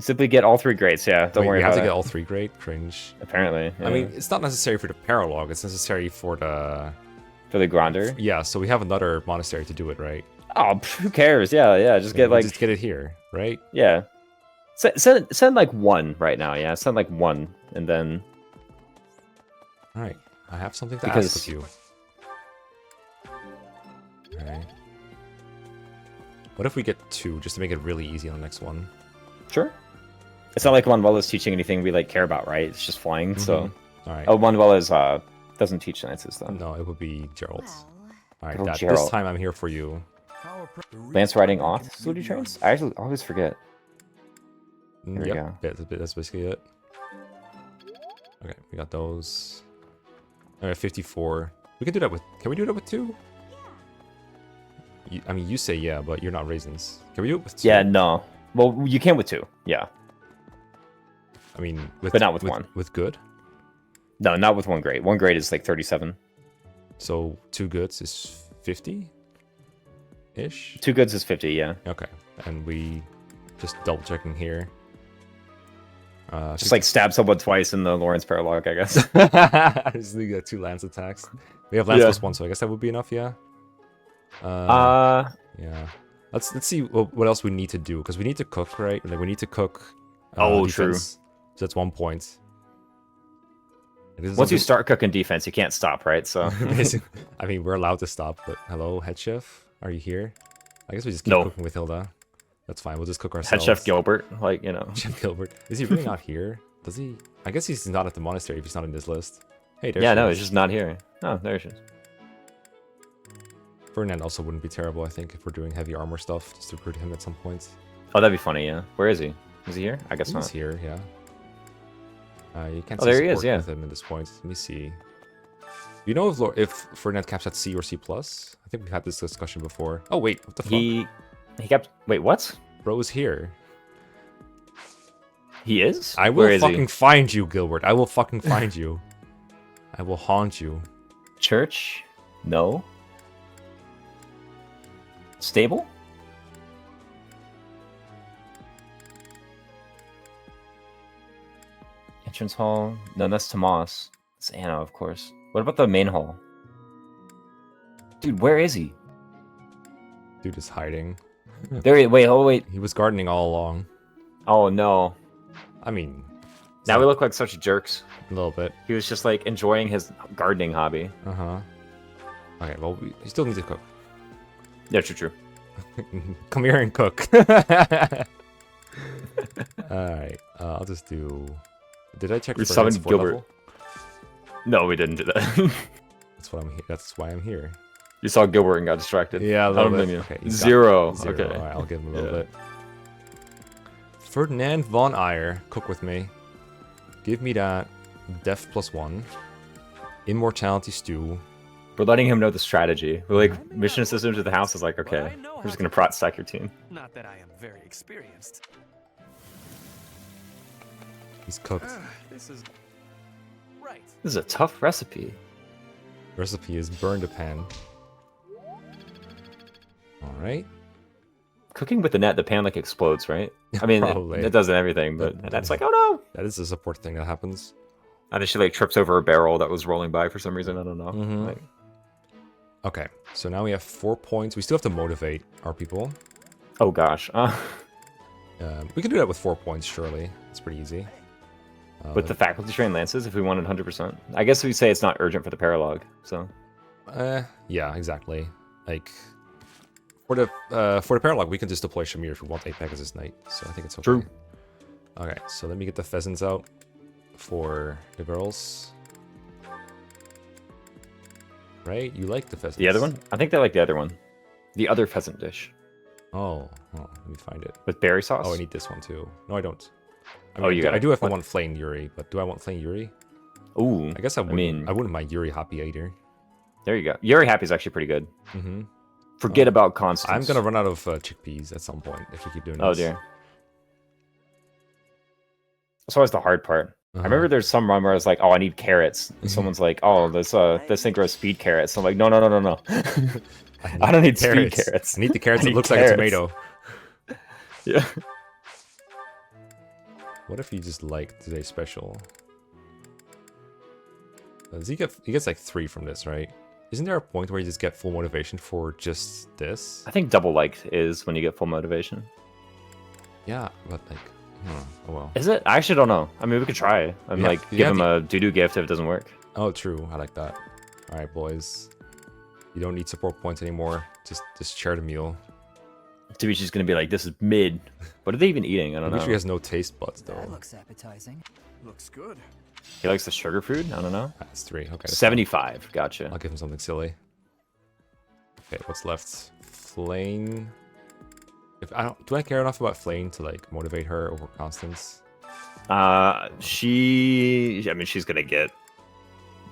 Simply get all 3 grades. Yeah, don't Wait, worry we have about to it. get all 3 great. Cringe. Apparently. I mean, yeah. it's not necessary for the paralogue. It's necessary for the. For the Gronder. Yeah, so we have another monastery to do it, right? Oh, who cares? Yeah. Just get We'll like. just get it here, right? Yeah. Send like 1 right now. Yeah, send like 1, and then. All right, I have something to Because- ask of you. All right. What if we get 2 just to make it really easy on the next one? Sure. It's not like Manuela's teaching anything we like care about, right? It's just flying. So. All right. Oh, Manuela's doesn't teach lances though. No, it would be Gerald's. Well, All right, Good old Dad, this Gerald. time I'm here for you. Lance riding off Slutty trains? I actually always forget. There we Yep, that's basically it. Okay, we got those. All right, 54. We can do that with. Can we do that with 2? I mean, you say yeah, but you're not raisins. Can we do it with 2? Yeah, no. Well, you can with 2. Yeah. I mean, with, But not with 1. With good. No, not with 1 grade. 1 grade is like 37. So 2 goods is 50 ish. 2 goods is 50, yeah. Okay, and we just double checking here. Just like stab someone twice in the Lorenz paralogue, I guess. I just need 2 lance attacks. We have lance Yeah. plus 1, so I guess that would be enough. Yeah. Yeah. Let's see what else we need to do, because we need to cook, right? Like we need to cook. Oh, true. defense. So that's 1 point. This is Once you something- start cooking defense, you can't stop, right? So Basically, I mean, we're allowed to stop, but hello, head chef, are you here? I guess we just keep No. cooking with Hilda. That's fine. We'll just cook head ourselves. chef Gilbert, like Chef Gilbert. Is he really not here? Does he? I guess he's not at the monastery if he's not in this list. Hey, there yeah, she no, is. he's just not here. Oh, there she is. Ferdinand also wouldn't be terrible, I think, if we're doing heavy armor stuff, just to recruit him at some point. Oh, that'd be funny. Yeah, where is he? Is he here? I guess He's not. here, yeah. You can't Oh, see there he is, support yeah. with him at this point. Let me see. You know if Ferdinand caps at C or C+? I think we've had this discussion before. Oh, wait, what the fuck? He kept. Wait, what? Bro is here. He is? I Where will is fucking he? find you, Gilbert. I will fucking find you. I will haunt you. Church? No. Stable? Entrance hall? No, that's Tomas. It's Anna, of course. What about the main hall? Dude, where is he? Dude is hiding. There he. Wait, oh wait. He was gardening all along. Oh no. I mean, Now we look like such jerks. a little bit. He was just like enjoying his gardening hobby. Uh-huh. Okay, well, we still need to cook. Yeah, true. Come here and cook. Alright, I'll just do... Did I check We Ferdinand's summoned fort Gilbert. level? No, we didn't do that. That's what I'm here. That's why I'm here. You saw Gilbert and got distracted. Yeah, a I little don't bit. blame you. Okay, he's got Zero. 0. Okay. Alright, I'll give him a little Yeah. bit. Ferdinand von Eyre, cook with me. Give me that Def +1. Immortality stew. We're letting him know the strategy. We're like, mission assistant to the house is like, okay, we're just gonna prot stack your team. Not that I am very experienced. He's cooked. This is right. This is a tough recipe. Recipe is burn the pan. Alright. Cooking with the net, the pan like explodes, right? I mean, Probably. it does everything, but that's like, oh no! That is a support thing that happens. And then she like trips over a barrel that was rolling by for some reason. I don't know. Mhm. Like, Okay, so now we have 4 points. We still have to motivate our people. oh gosh. We can do that with 4 points, surely. It's pretty easy. With the faculty trained lances, if we wanted 100%. I guess we'd say it's not urgent for the paralogue, so. Yeah, exactly. Like, for the paralogue, we can just deploy Shamir if we want 8 Pegasus Knight, so I think it's okay. True. Okay, so let me get the pheasants out for the girls. Right? You like the pheasants. The other one? I think they like the other one. The other pheasant dish. Oh, let me find it. With berry sauce? Oh, I need this one too. No, I don't. I Oh, you got I it. do have What? one flayn yuri, but do I want flayn yuri? Ooh. I guess I wouldn't. I wouldn't mind yuri happy either. There you go. Yuri Happy is actually pretty good. Mm-hmm. Forget about Constance. I'm gonna run out of chickpeas at some point if we keep doing Oh this. dear. That's always the hard part. I remember there's some run where I was like, oh, I need carrots. And someone's like, oh, this thing grows speed carrots. So I'm like, no. I don't need speed carrots. I need the carrots I that need looks like a carrots. tomato. Yeah. What if he just liked today's special? Does he gets like 3 from this, right? Isn't there a point where you just get full motivation for just this? I think double liked is when you get full motivation. Yeah, but like, oh well. Is it? I actually don't know. I mean, we could try and Yeah, like you give have him a doo-doo gift if it doesn't work. Oh, true. I like that. All right, boys. You don't need support points anymore. Just share the meal. Dimitri's gonna be like, "This is mid." What are they even eating? I don't Dimitri know. has no taste buds though. That looks appetizing. Looks good. He likes the sugar food. I don't know. That's 3. Okay. that's 75. Gotcha. I'll give him something silly. Okay, what's left? Flayn. Do I care enough about Flayn to like motivate her over Constance? I mean, she's gonna get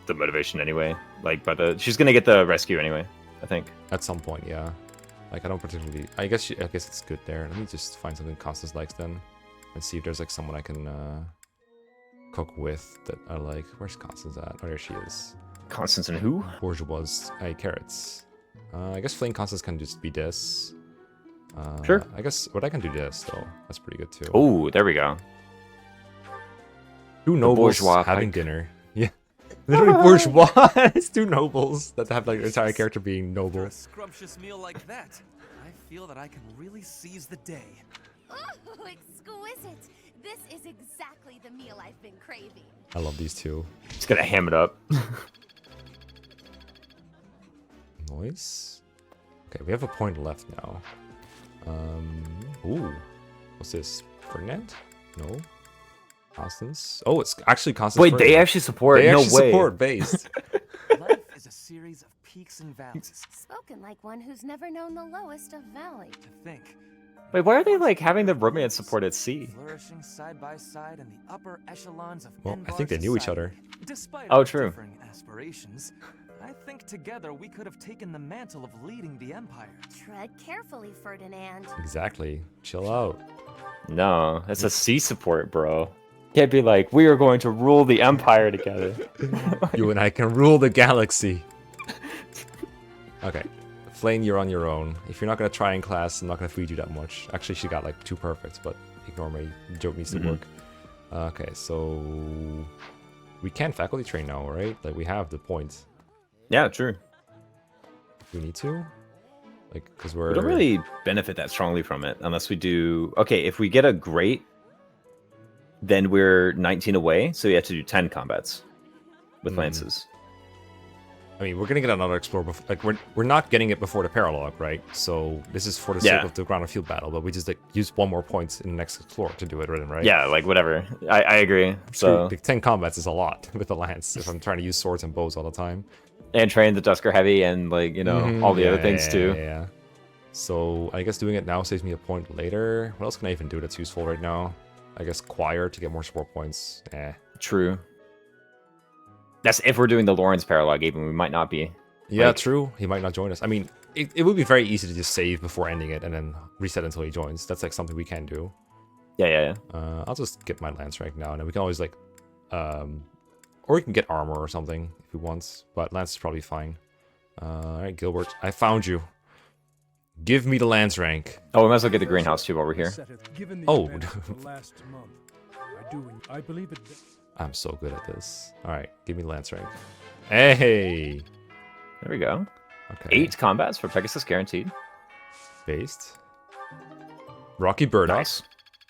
the motivation anyway. Like, she's gonna get the rescue anyway. I think. At some point, yeah. Like I don't particularly. I guess it's good there. Let me just find something Constance likes then, and see if there's like someone I can cook with that I like. Where's Constance at? Oh, there she is. Constance and who? Bourgeois. Carrots. I guess Flayn Constance can just be this. Sure. I guess, but I can do this though. That's pretty good too. Oh, there we go. 2 nobles bourgeois having pike. dinner. Yeah. Literally bourgeois. It's 2 nobles that have like their entire character being After noble. a scrumptious meal like that, I feel that I can really seize the day. Ooh, exquisite. This is exactly the meal I've been craving. I love these 2. Just gonna ham it up. Noise. Okay, we have a point left now. Ooh. What's this? Ferdinand? No. Constance? Oh, it's actually Constance. Wait, they Ferdinand. actually support? They No actually way. support based. Life is a series of peaks and valleys. Spoken like one who's never known the lowest of valley. To think, Wait, why are they like having the romance support at sea? flourishing side by side in the upper echelons of Well, I Enbar think they knew each society. other. Despite Oh, our true. differing aspirations, I think together we could have taken the mantle of leading the empire. Tread carefully, Ferdinand. Exactly. Chill out. No, it's a sea support, bro. Can't be like, we are going to rule the empire together. You and I can rule the galaxy. Okay. Flayn, you're on your own. If you're not going to try in class, I'm not going to feed you that much. Actually, she got like 2 perfects, but ignore me. The joke needs to work. Okay, so... We can faculty train now, right? Like, we have the points. Yeah, true. Do we need to? Like, because we're... We don't really benefit that strongly from it unless we do... Okay, if we get a great, then we're 19 away, so we have to do 10 combats with lances. I mean, we're gonna get another explore. Like, we're not getting it before the paralogue, right? So this is for the Yeah. sake of the ground and field battle, but we just like use 1 more points in the next explore to do it, right? Yeah, like whatever. I agree. So Like 10 combats is a lot with the lance if I'm trying to use swords and bows all the time. and train the Dusker Heavy and like, you know, all the other things too. Yeah. So I guess doing it now saves me a point later. What else can I even do that's useful right now? I guess choir to get more support points. True. That's if we're doing the Lorenz paralogue, even we might not be. Yeah, Like- true. He might not join us. I mean, it would be very easy to just save before ending it and then reset until he joins. That's like something we can do. Yeah. I'll just get my lance rank now, and then we can always like, or we can get armor or something if he wants. But lance is probably fine. All right, Gilbert, I found you. Give me the lance rank. Oh, we might as well get the greenhouse too while we're here. Given the Oh. events of the last month, I believe it. I'm so good at this. All right, give me the lance rank. Hey. There we go. Okay. 8 combats for Pegasus guaranteed. Based. Rocky Burdock. Nice.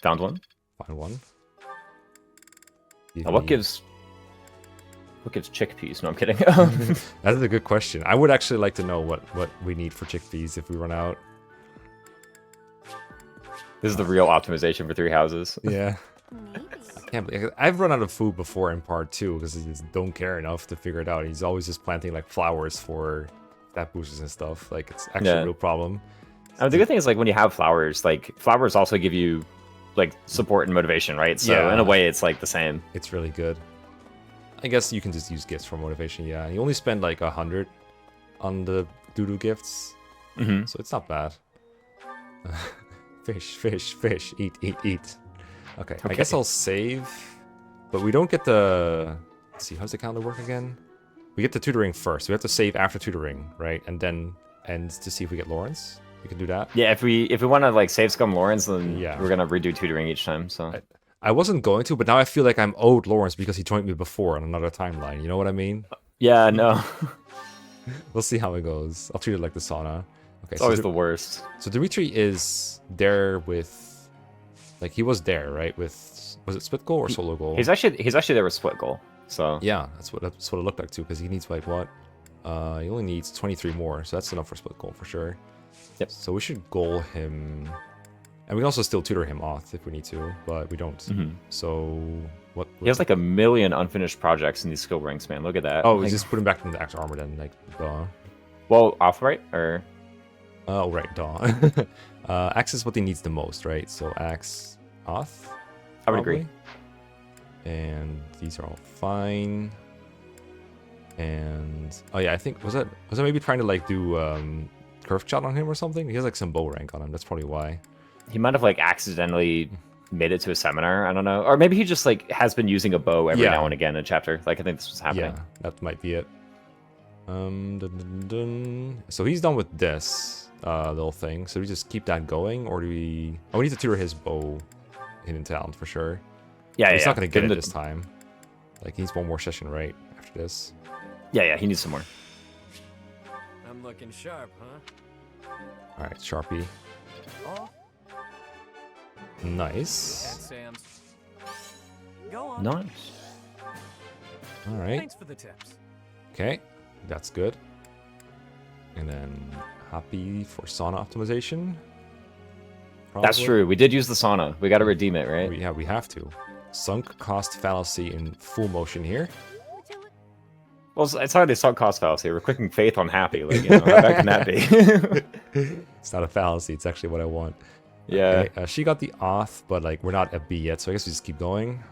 Found one. Find one. Give Now, what me- gives chickpeas? No, I'm kidding. That is a good question. I would actually like to know what we need for chickpeas if we run out. This is the real optimization for 3 houses. Yeah. Maybe. Can't believe, I've run out of food before in part 2 because I just don't care enough to figure it out. He's always just planting like flowers for stat boosters and stuff. Like it's actually Yeah. a real problem. I mean, the good thing is like when you have flowers, like flowers also give you like support and motivation, right? So Yeah. in a way, it's like the same. It's really good. I guess you can just use gifts for motivation. Yeah, you only spend like 100 on the doo-doo gifts, Mm-hmm. so it's not bad. Fish, eat. Okay, I guess Okay. I'll save, but we don't get the. Let's see, how's the calendar work again? We get the tutoring first. We have to save after tutoring, right? And then and to see if we get Lorenz. We can do that. Yeah, if we want to like save scum Lorenz, then Yeah. we're gonna redo tutoring each time. So I wasn't going to, but now I feel like I'm owed Lorenz because he joined me before on another timeline. You know what I mean? yeah, no, We'll see how it goes. I'll treat it like the sauna. Okay, it's always the worst. So Dimitri is there with, like, he was there, right? With, was it split goal or solo goal? He's actually there with split goal. So Yeah, that's what it looked like too. Because he needs like what? He only needs 23 more, so that's enough for split goal for sure. Yep. So we should goal him, and we can also still tutor him off if we need to, but we don't. So what? he has like a million unfinished projects in these skill ranks, man. Look at that. Oh, like, he's just putting back in the axe armor then, like, duh. well, off right or Oh, right, duh. Axe is what he needs the most, right? So axe off. I would agree. And these are all fine. And oh yeah, I think was that maybe trying to like do curve shot on him or something? He has like some bow rank on him. That's probably why. he might have like accidentally made it to a seminar. I don't know, or maybe he just like has been using a bow every Yeah. now and again in a chapter. Like I think this was happening. Yeah, that might be it. Dun, dun, dun. So he's done with this little thing. So do we just keep that going, or do we? Oh, we need to tutor his bow in town for sure. Yeah, He's yeah, not gonna Give get it him this time. Like he needs one more session right after this. Yeah, he needs some more. I'm looking sharp, huh? All right, Sharpie. Oh, Nice. and Sam's. Go on. Nice. All right. Thanks for the tips. Okay, that's good. And then happy for sauna optimization. That's Probably. true. We did use the sauna. We got to redeem it, right? Yeah, we have to. Sunk cost fallacy in full motion here. Well, it's how they sunk cost fallacy. We're clicking faith on happy. Like, you know, how bad can that be? It's not a fallacy. It's actually what I want. Yeah. Okay, she got the auth, but like we're not at B yet, so I guess we just keep going.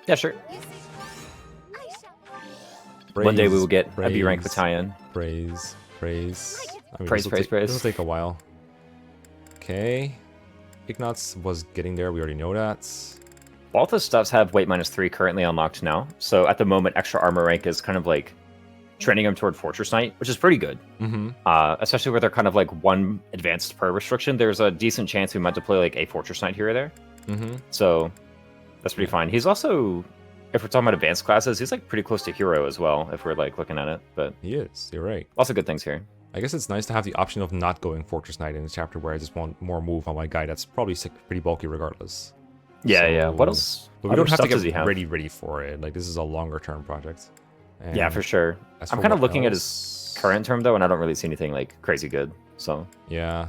Yeah, sure. I shall. One day we will get a praise, B rank battalion. Praise. Praise. I mean, Praise, praise, praise. This will take a while. Okay. Ignatz was getting there. We already know that. Both the stuffs have weight -3 currently unlocked now. So at the moment, extra armor rank is kind of like trending them toward Fortress Knight, which is pretty good. Mm-hmm. Especially where they're kind of like one advanced per restriction. There's a decent chance we might deploy like a Fortress Knight here or there. Mm-hmm. So that's pretty fine. He's also, if we're talking about advanced classes, he's like pretty close to hero as well, if we're like looking at it. But He is. You're right. lots of good things here. I guess it's nice to have the option of not going Fortress Knight in a chapter where I just want more move on my guy that's probably pretty bulky regardless. Yeah. What So- else? But we don't have to does he get have? ready for it. Like, this is a longer term project. Yeah, And for sure. as I'm for kind of what looking at else- his current term though, and I don't really see anything like crazy good. So Yeah.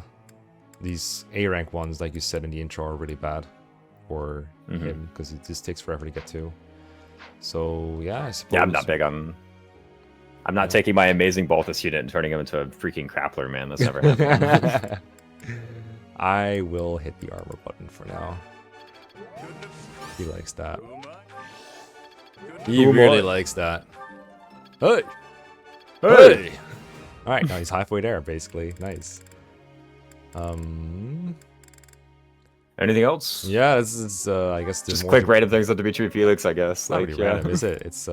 These A rank ones, like you said in the intro, are really bad for Mhm. him because it just takes forever to get to. So, yeah, I suppose. yeah, I'm not big on. I'm not taking my amazing Balthus unit and turning him into a freaking grappler, man. That's never happened. I will hit the armor button for now. He likes that. He Who am really I? likes that. Hey! Hey! Alright, now he's halfway there, basically. Nice. Anything else? Yeah, this is, I guess there's Just more quick to- random things on Dimitri Felix, I guess. Not Like, really yeah. random, is it? It's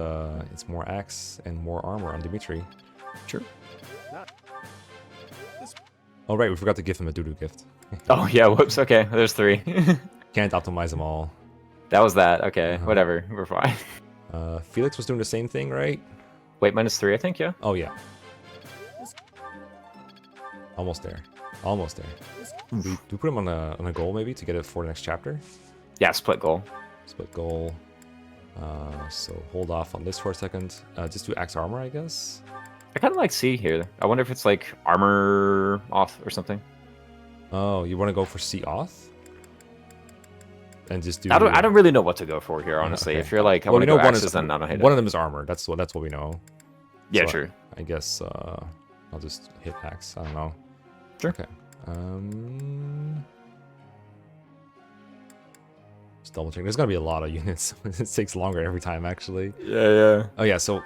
more axe and more armor on Dimitri. True. Oh right, we forgot to give him a doo-doo gift. Oh yeah. Whoops. Okay. There's 3. Can't optimize them all. That was that. Okay. Uh-huh. Whatever. We're fine. Felix was doing the same thing, right? Weight -3, I think. Yeah. Oh yeah. Almost there. Almost there. Do we put him on a goal maybe to get it for the next chapter? Yeah. Split goal. Split goal. So hold off on this for a second. Just do axe armor, I guess. I kind of like C here. I wonder if it's like armor off or something. Oh, you want to go for C auth? And just do. I don't really know what to go for here, honestly. Okay. If you're like, I Well, want we to know go one axes, is then I don't hate one it. of them is armor. That's what we know. Yeah, So true. I guess I'll just hit axe. I don't know. Sure. Okay. Just double check. There's gonna be a lot of units. It takes longer every time, actually. Yeah. Oh yeah. So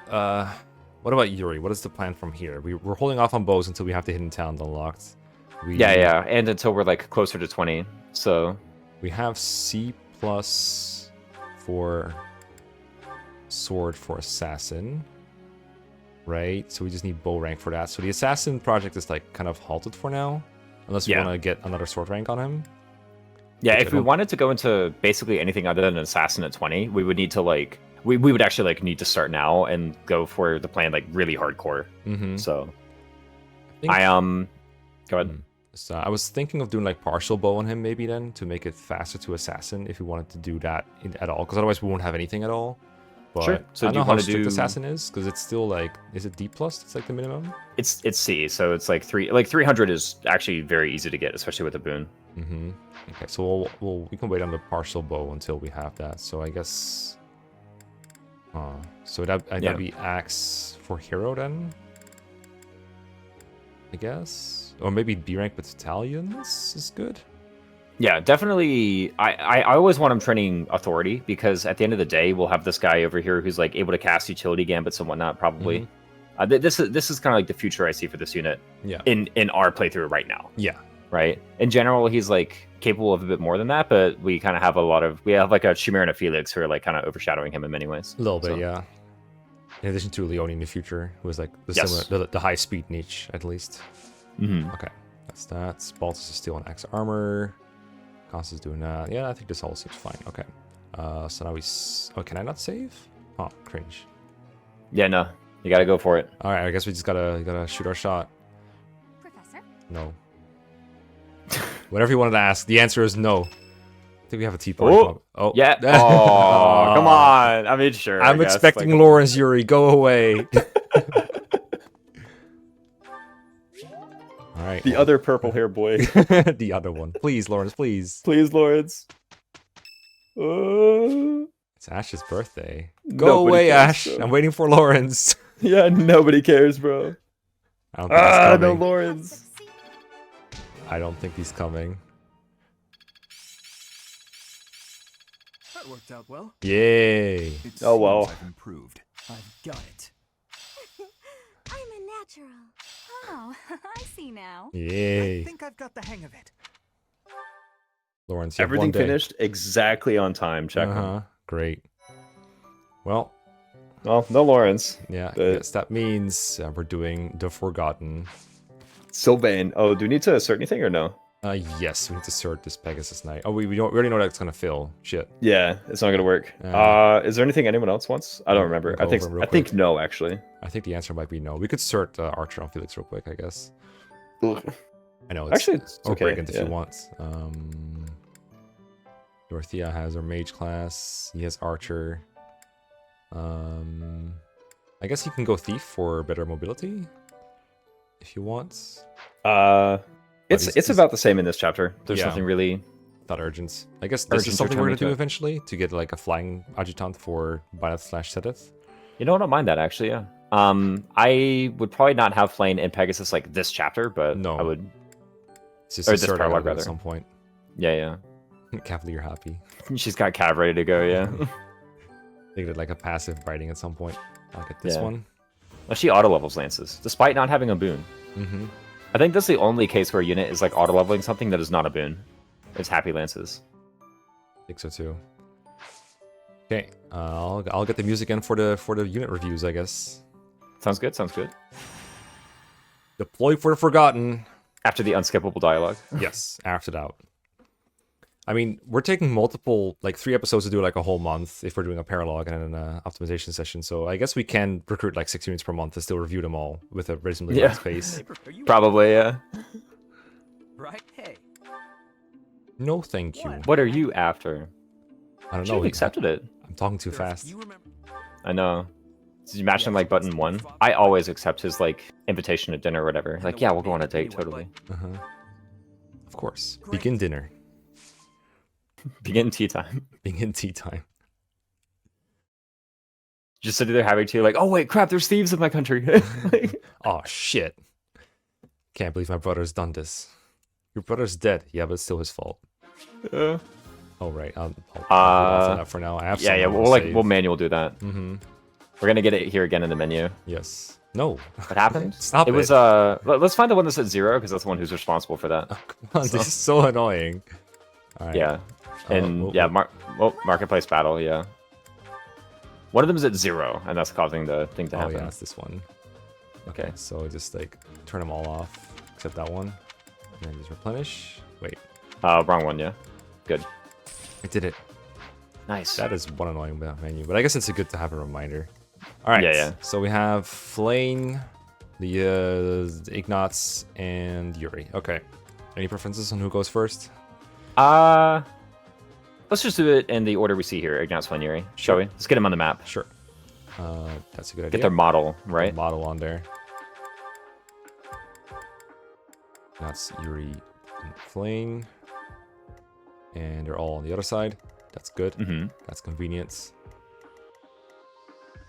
what about Yuri? What is the plan from here? We're holding off on bows until we have to hidden town unlocked. Yeah. And until we're like closer to 20. So We have C plus for sword for assassin. right? So we just need bow rank for that. So the assassin project is like kind of halted for now, unless we Yeah. want to get another sword rank on him. Yeah, Which if I we don't- wanted to go into basically anything other than an assassin at 20, we would need to like we would actually like need to start now and go for the plan like really hardcore. Mm-hmm. So think- I go ahead. So I was thinking of doing like partial bow on him maybe then to make it faster to assassin if we wanted to do that at all, because otherwise we won't have anything at all. But Sure. So I do don't know you how wanna strict do- assassin is, because it's still like, is it D plus? It's like the minimum. It's C, so it's like 300 is actually very easy to get, especially with a boon. Mm-hmm. Okay, so we can wait on the partial bow until we have that. So I guess, so that'd Yeah. be axe for hero then, I guess, or maybe B rank battalions is good. Yeah, definitely. I always want him training authority because at the end of the day, we'll have this guy over here who's like able to cast utility gambits and whatnot. Probably, this is kind of like the future I see for this unit. Yeah. In our playthrough right now. Yeah. Right. In general, he's like capable of a bit more than that, but we kind of have like a Chimera and a Felix who are like kind of overshadowing him in many ways. A little bit, So, yeah. In addition to Leonie in the future, who is like the Yes. similar, the high speed niche at least. mhm. Okay, that's that. Baltus is still on X armor. Const is doing that. Yeah, I think this all seems fine. Okay. So now oh, can I not save? Oh, cringe. Yeah, no, you got to go for it. All right, I guess we just gotta shoot our shot. Professor? No. Whatever you wanted to ask, the answer is no. I think we have a tea party. Oh, Oh, Yeah. Oh, come on. I mean, sure. I I'm guess, expecting like- Lorenz, Yuri. Go away. All right. The other purple hair boy. The other one. Please, Lorenz, please. Please, Lorenz. It's Ash's birthday. Go Nobody away, cares, Ash. bro. I'm waiting for Lorenz. Yeah, nobody cares, bro. I don't think he's coming. Lorenz. I don't think he's coming. That worked out well. Yay. It Oh, well. seems I've improved. I've got it. I'm a natural. Oh, I see now. I Yay. think I've got the hang of it. Lorenz, you have Everything one day. finished exactly on time. Check. Uh-huh. Great. Well, Well, no Lorenz. yeah, I But- guess that means we're doing The Forgotten. Sylvain. Oh, do we need to assert anything or no? Yes, we need to sort this Pegasus Knight. Oh, we already know that it's gonna fill. Shit. Yeah, it's not gonna work. Is there anything anyone else wants? I don't remember. Go I think over 'em real I think no, actually. I think the answer might be no. We could sort Archer on Felix real quick, I guess. I know. It's, Actually, it's or okay. Brigand if yeah. you want. Dorothea has her mage class. He has Archer. I guess he can go Thief for better mobility, if you want. It's he's- about the same in this chapter. There's Yeah. nothing really. Not urgent. I guess this Urgent is or something we're gonna do terminator. eventually to get like a flying adjutant for Byleth/Sedith. You know, I don't mind that actually. Yeah. I would probably not have Flayn and Pegasus like this chapter, but No. I would. It's just Or a this cert I gotta paralogue, do at rather. some point. Yeah, Cavalier happy. yeah. She's got Cav ready to go. Yeah. They get like a passive biting at some point. I'll get this Yeah. one. Well, she auto levels lances despite not having a boon. Mm-hmm. I think that's the only case where a unit is like auto leveling something that is not a boon. It's happy lances. I think so too. Okay, I'll get the music in for the unit reviews, I guess. Sounds good. Sounds good. Deploy for the Forgotten. After the unskippable dialogue. Yes, after that. I mean, we're taking multiple, like 3 episodes to do like a whole month if we're doing a paralogue and an optimization session. So I guess we can recruit like 6 units per month and still review them all with a reasonably Yeah. light pace. Are you Probably. Yeah. right? Hey, No, thank you. What? What are you after? I don't Should know. have accepted it. I'm talking too fast. You remember? I know. Did you match him like button 1? I always accept his like invitation to dinner or whatever. Like, yeah, we'll go on a date. Totally. Uh-huh. Of course. Great. Begin dinner. Begin tea time. Begin tea time. Just sitting there having tea, like, oh wait, crap, there's thieves in my country. Like, Oh shit. Can't believe my brother's done this. Your brother's dead. Yeah, but it's still his fault. uh, Oh right. I'll hold off on that for now. I have yeah, yeah, some we'll manual do that. Mm-hmm. We're gonna get it here again in the menu. Yes. No. What happened? Stop it was let's find the one that's at 0 because that's the one who's responsible for that. Oh, come on, this is so annoying. All right. Yeah. And well, yeah, marketplace battle, yeah. One of them is at 0, and that's causing the thing to Oh happen. yeah, it's this one. Okay. So just like turn them all off except that one, and then just replenish. Wait, Wrong one, yeah. Good. I did it. Nice. That is one annoying menu, but I guess it's good to have a reminder. All right. Yeah. So we have Flayn, the Ignatz, and Yuri. Okay. Any preferences on who goes first? Let's just do it in the order we see here. Ignatz, Flayn, Yuri. Shall we? Let's get them on the map. Sure. That's a good idea. Get their model, right? Model on there. That's Yuri and Flayn. And they're all on the other side. That's good. That's convenience.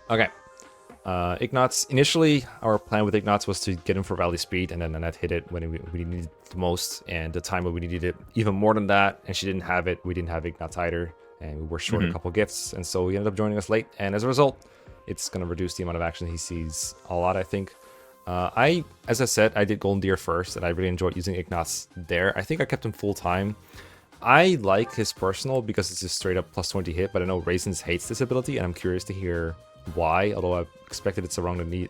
Okay. Ignatz. Initially, our plan with Ignatz was to get him for rally speed, and then Annette hit it when we needed it the most, and the time when we needed it even more than that, and she didn't have it. We didn't have Ignatz either, and we were short a couple gifts, and so he ended up joining us late, and as a result, it's going to reduce the amount of action he sees a lot, I think. As I said, I did Golden Deer first, and I really enjoyed using Ignatz there. I think I kept him full time. I like his personal because it's just straight up plus 20 hit, but I know Raisins hates this ability, and I'm curious to hear why, although I expected it's among the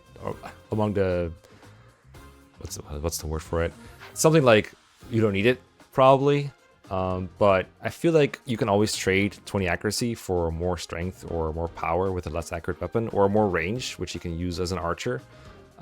what's the word for it? Something like you don't need it, probably. But I feel like you can always trade 20 accuracy for more strength or more power with a less accurate weapon, or more range, which you can use as an archer.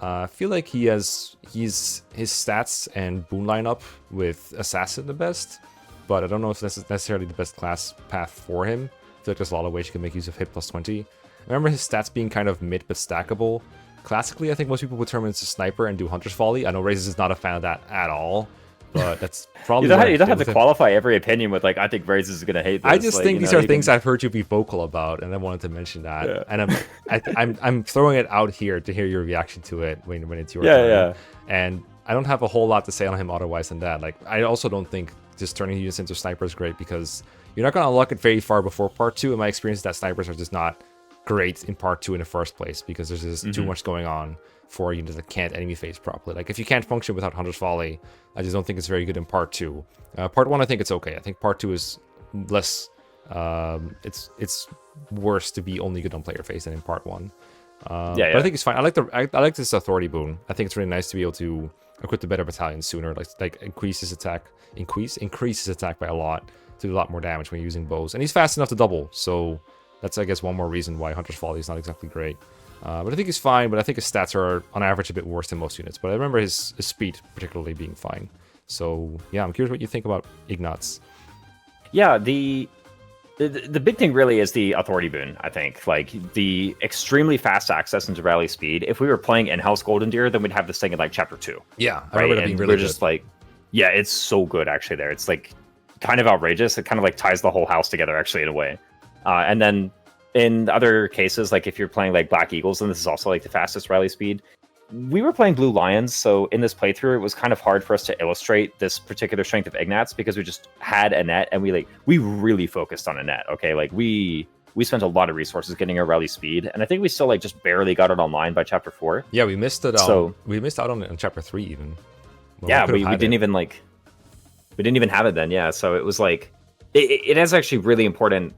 I feel like his stats and boon lineup with Assassin the best, but I don't know if this is necessarily the best class path for him. I feel like there's a lot of ways you can make use of hit plus 20. I remember his stats being kind of mid but stackable. Classically, I think most people would turn him into Sniper and do Hunter's Volley. I know Razors is not a fan of that at all, but that's probably you don't have to qualify every opinion with like, I think Razors is gonna hate this. I just like, think these are things I've heard you be vocal about, and I wanted to mention that. Yeah. And I'm throwing it out here to hear your reaction to it when it's your turn. Yeah. And I don't have a whole lot to say on him otherwise than that. Like, I also don't think just turning units into Sniper is great, because you're not gonna unlock it very far before part 2. In my experience, that Snipers are just not great in part 2 in the first place, because there's just too much going on for units that can't enemy phase properly. Like, if you can't function without Hunter's Volley, I just don't think it's very good in part 2. Part 1, I think it's okay. I think part 2 is less it's worse to be only good on player phase than in part 1. But I think it's fine. I like this authority boon. I think it's really nice to be able to equip the better battalion sooner, like increase his attack by a lot, to do a lot more damage when you're using bows, and he's fast enough to double, so that's, I guess, one more reason why Hunter's Volley is not exactly great. But I think he's fine, but I think his stats are, on average, a bit worse than most units. But I remember his speed particularly being fine. So, yeah, I'm curious what you think about Ignatz. Yeah, the big thing really is the authority boon, I think. Like, the extremely fast access into rally speed. If we were playing in-house Golden Deer, then we'd have this thing in, like, Chapter 2. Yeah, I right? remember that being really we're just like, yeah, it's so good, actually, there. It's, like, kind of outrageous. It kind of, like, ties the whole house together, actually, in a way. And then in other cases, like if you're playing like Black Eagles, and this is also like the fastest rally speed, we were playing Blue Lions, so in this playthrough, it was kind of hard for us to illustrate this particular strength of Ignatz, because we just had Annette, and we really focused on Annette. Okay, like we spent a lot of resources getting our rally speed, and I think we still like just barely got it online by Chapter 4. Yeah, we missed it. So we missed out on it in Chapter 3 even. Well, we didn't even have it then. Yeah, so it was like it is actually really important.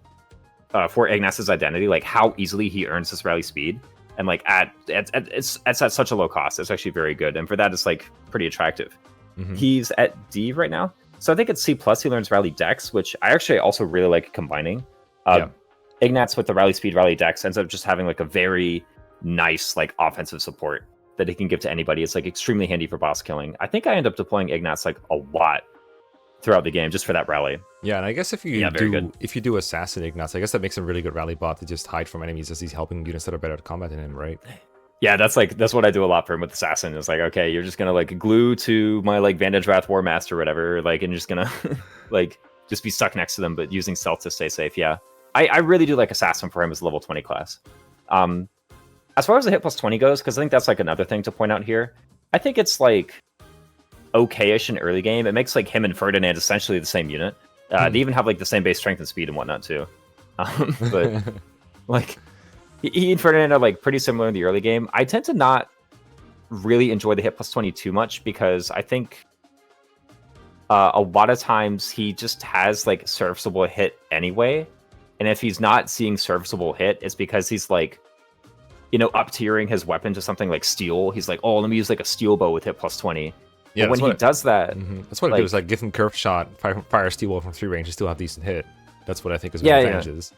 For Ignatz's identity, like how easily he earns this rally speed, and like it's at such a low cost, it's actually very good, and for that it's like pretty attractive. He's at D right now, so I think at C+ he learns rally dex, which I actually also really like combining. Ignatz with the rally speed, rally dex ends up just having like a very nice like offensive support that he can give to anybody. It's like extremely handy for boss killing. I think I end up deploying Ignatz like a lot throughout the game just for that rally. Yeah, and I guess if you do Assassin Ignatz, I guess that makes him a really good rally bot to just hide from enemies, as he's helping units that are better at combat than him, right? Yeah, that's what I do a lot for him with Assassin. It's like, okay, you're just gonna like glue to my like Vandage Wrath War Master or whatever, like, and you're just gonna like just be stuck next to them, but using stealth to stay safe. Yeah, I really do like Assassin for him as a level 20 class. As far as the hit plus 20 goes, because I think that's like another thing to point out here. I think it's like okay-ish in early game. It makes like him and Ferdinand essentially the same unit. They even have like the same base strength and speed and whatnot too. But like he and Ferdinand are like pretty similar in the early game. I tend to not really enjoy the hit plus 20 too much, because I think a lot of times he just has like serviceable hit anyway. And if he's not seeing serviceable hit, it's because he's like up tiering his weapon to something like steel. He's like, oh, let me use like a steel bow with hit plus 20. Yeah, but when he does that, that's what it is. Like give him curved shot, fire steel bow from 3 range, and still have decent hit. That's what I think is one advantages.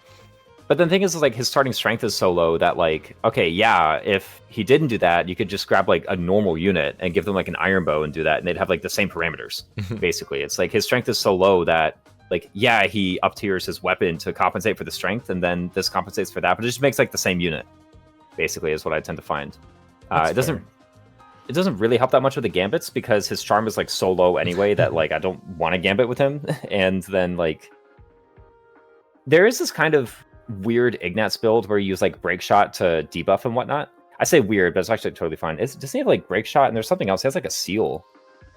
But the thing is like his starting strength is so low that like, okay, yeah, if he didn't do that, you could just grab like a normal unit and give them like an iron bow and do that, and they'd have like the same parameters. Basically, it's like his strength is so low that like, yeah, he up tiers his weapon to compensate for the strength, and then this compensates for that, but it just makes like the same unit. Basically, is what I tend to find. It doesn't really help that much with the gambits because his charm is like so low anyway that like I don't want to gambit with him. And then like there is this kind of weird ignatz build where you use like break shot to debuff and whatnot. I say weird, but it's actually totally fine. Does he have like break shot and there's something else? He has like a seal.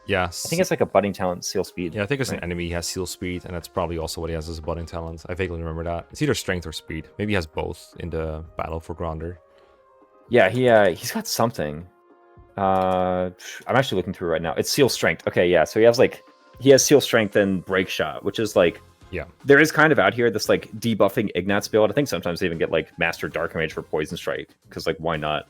Yes. I think it's like a budding talent, seal speed. Yeah, I think it's an enemy. He has seal speed, and that's probably also what he has as a budding talent. I vaguely remember that. It's either strength or speed. Maybe he has both in the battle for Gronder. Yeah, he's got something. I'm actually looking through right now. It's seal strength. Okay, yeah. So he has seal strength and break shot, which is like there is kind of out here this like debuffing ignatz build. I think sometimes they even get like Master Dark Mage for Poison Strike because like why not?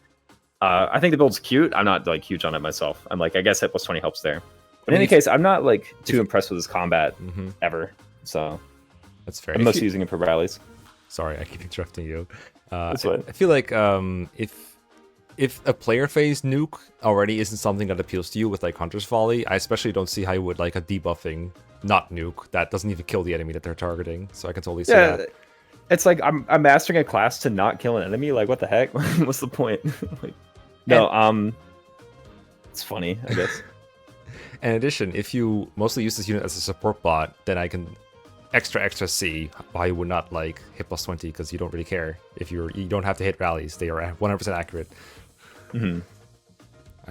I think the build's cute. I'm not like huge on it myself. I'm like I guess hit plus 20 helps there. But in any case, I'm not like too impressed with his combat ever. So that's fair. I'm mostly using it for rallies. Sorry, I keep interrupting you. That's fine. I feel like if a player phase nuke already isn't something that appeals to you with like Hunter's Volley, I especially don't see how you would like a debuffing not nuke that doesn't even kill the enemy that they're targeting. So I can totally see that. It's like I'm mastering a class to not kill an enemy. Like what the heck? What's the point? Like, no, it's funny, I guess. In addition, if you mostly use this unit as a support bot, then I can extra see why you would not like hit plus 20 because you don't really care if you don't have to hit rallies. They are 100% accurate.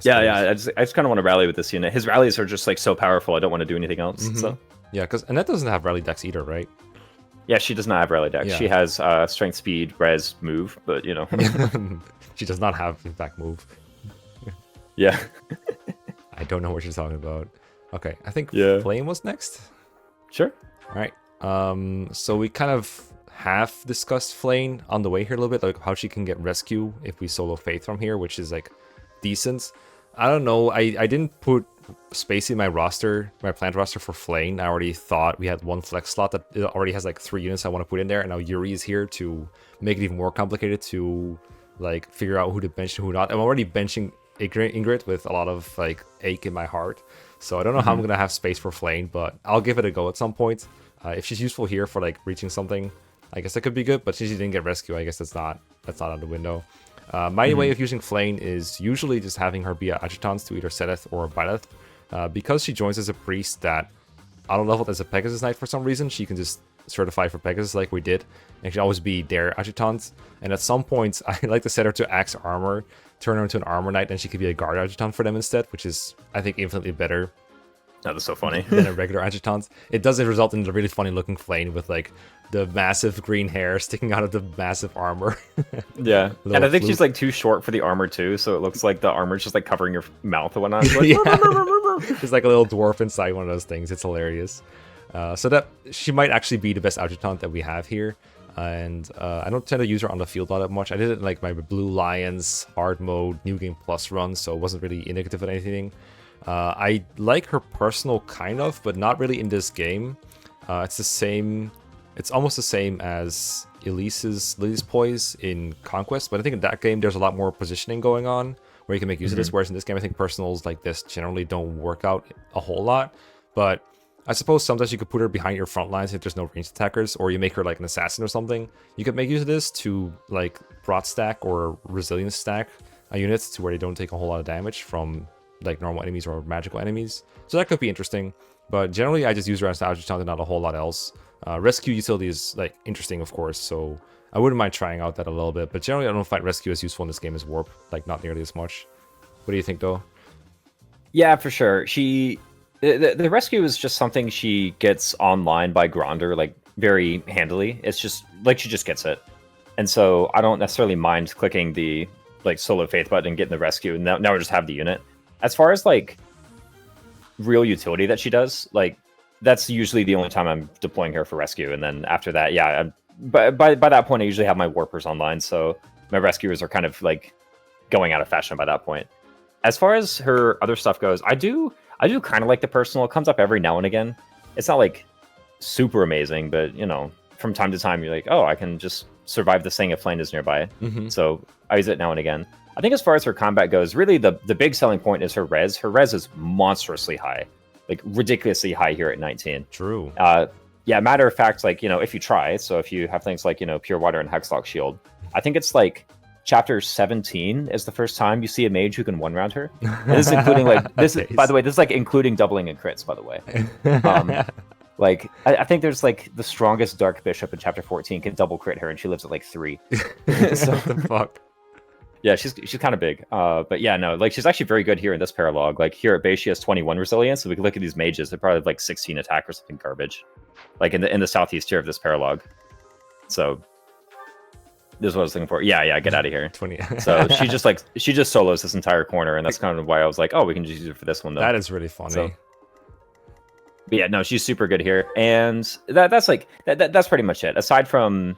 Yeah. I just kind of want to rally with this unit. His rallies are just like so powerful. I don't want to do anything else. So yeah, because Annette doesn't have rally dex either, right? Yeah, she does not have rally dex. Yeah. She has strength, speed, res, move, but you know, she does not have in fact move. Yeah. I don't know what you're talking about. Okay, I think Flayn was next. Sure. All right. So we kind of half discussed Flayn on the way here a little bit, like how she can get rescue if we solo Faith from here, which is like decent. I don't know. I didn't put space in my roster, my planned roster for Flayn. I already thought we had one flex slot that it already has like 3 units I want to put in there, and now Yuri is here to make it even more complicated to like figure out who to bench and who not. I'm already benching Ingrid with a lot of like ache in my heart, so I don't know how I'm gonna have space for Flayn, but I'll give it a go at some point. If she's useful here for like reaching something, I guess that could be good, but since she didn't get rescue, I guess that's not out of the window. My way of using Flayn is usually just having her be an adjutant to either Sedith or Byleth. Because she joins as a priest that auto-leveled as a Pegasus Knight for some reason, she can just certify for Pegasus like we did, and she always be their adjutant. And at some points, I like to set her to Axe Armor, turn her into an Armor Knight, and she could be a Guard Adjutant for them instead, which is, I think, infinitely better. That was so funny. Than a regular adjutant. It doesn't result in the really funny looking Flayn with like the massive green hair sticking out of the massive armor. Yeah, and I think she's like too short for the armor too, so it looks like the armor's just like covering your mouth and whatnot. Like, She's like a little dwarf inside one of those things. It's hilarious. So that she might actually be the best adjutant that we have here. And I don't tend to use her on the field all that much. I did it in like my Blue Lions hard mode New Game Plus run, so it wasn't really indicative of anything. I like her personal kind of, but not really in this game. It's the same. It's almost the same as Elise's Lily's Poise in Conquest, but I think in that game there's a lot more positioning going on where you can make use of this, whereas in this game I think personals like this generally don't work out a whole lot. But I suppose sometimes you could put her behind your front lines if there's no ranged attackers, or you make her like an assassin or something. You could make use of this to like Broad stack or Resilience stack units to where they don't take a whole lot of damage from like normal enemies or magical enemies. So that could be interesting, but generally I just use her as an adjutant and not a whole lot else. Rescue utility is like interesting, of course, so I wouldn't mind trying out that a little bit, but generally I don't find rescue as useful in this game as warp, like not nearly as much. What do you think though? Yeah, for sure. The rescue is just something she gets online by Gronder like very handily. It's just like she just gets it, and so I don't necessarily mind clicking the like solo Faith button and getting the rescue, and now we just have the unit. As far as like real utility that she does, like that's usually the only time I'm deploying her for rescue, and then after that, yeah, by that point I usually have my warpers online, so my rescuers are kind of like going out of fashion by that point. As far as her other stuff goes, I do kind of like the personal. It comes up every now and again. It's not like super amazing, but you know, from time to time you're like, oh, I can just survive this thing if Flayn is nearby. So I use it now and again. I think as far as her combat goes, really the big selling point is her res. Her res is monstrously high, like ridiculously high here at 19. True. Yeah, matter of fact, like, you know, if you try, so if you have things like, you know, Pure Water and Hexlock Shield, I think it's like chapter 17 is the first time you see a mage who can one-round her. And this is including like, this is, by the way, this is like including doubling and crits, by the way. Like, I think there's like the strongest Dark Bishop in chapter 14 can double crit her and she lives at like 3. So, what the fuck? Yeah, she's kind of big. But yeah, no, like she's actually very good here in this paralogue. Like here at base, she has 21 resilience. So we can look at these mages. They're probably like 16 attack or something garbage. Like in the southeast tier of this paralogue. So this is what I was looking for. Yeah, get out of here. 20. So she just solos this entire corner, and that's kind of why I was like, oh, we can just use it for this one though. That is really funny. So, but yeah, no, she's super good here, and that's like that's pretty much it. Aside from,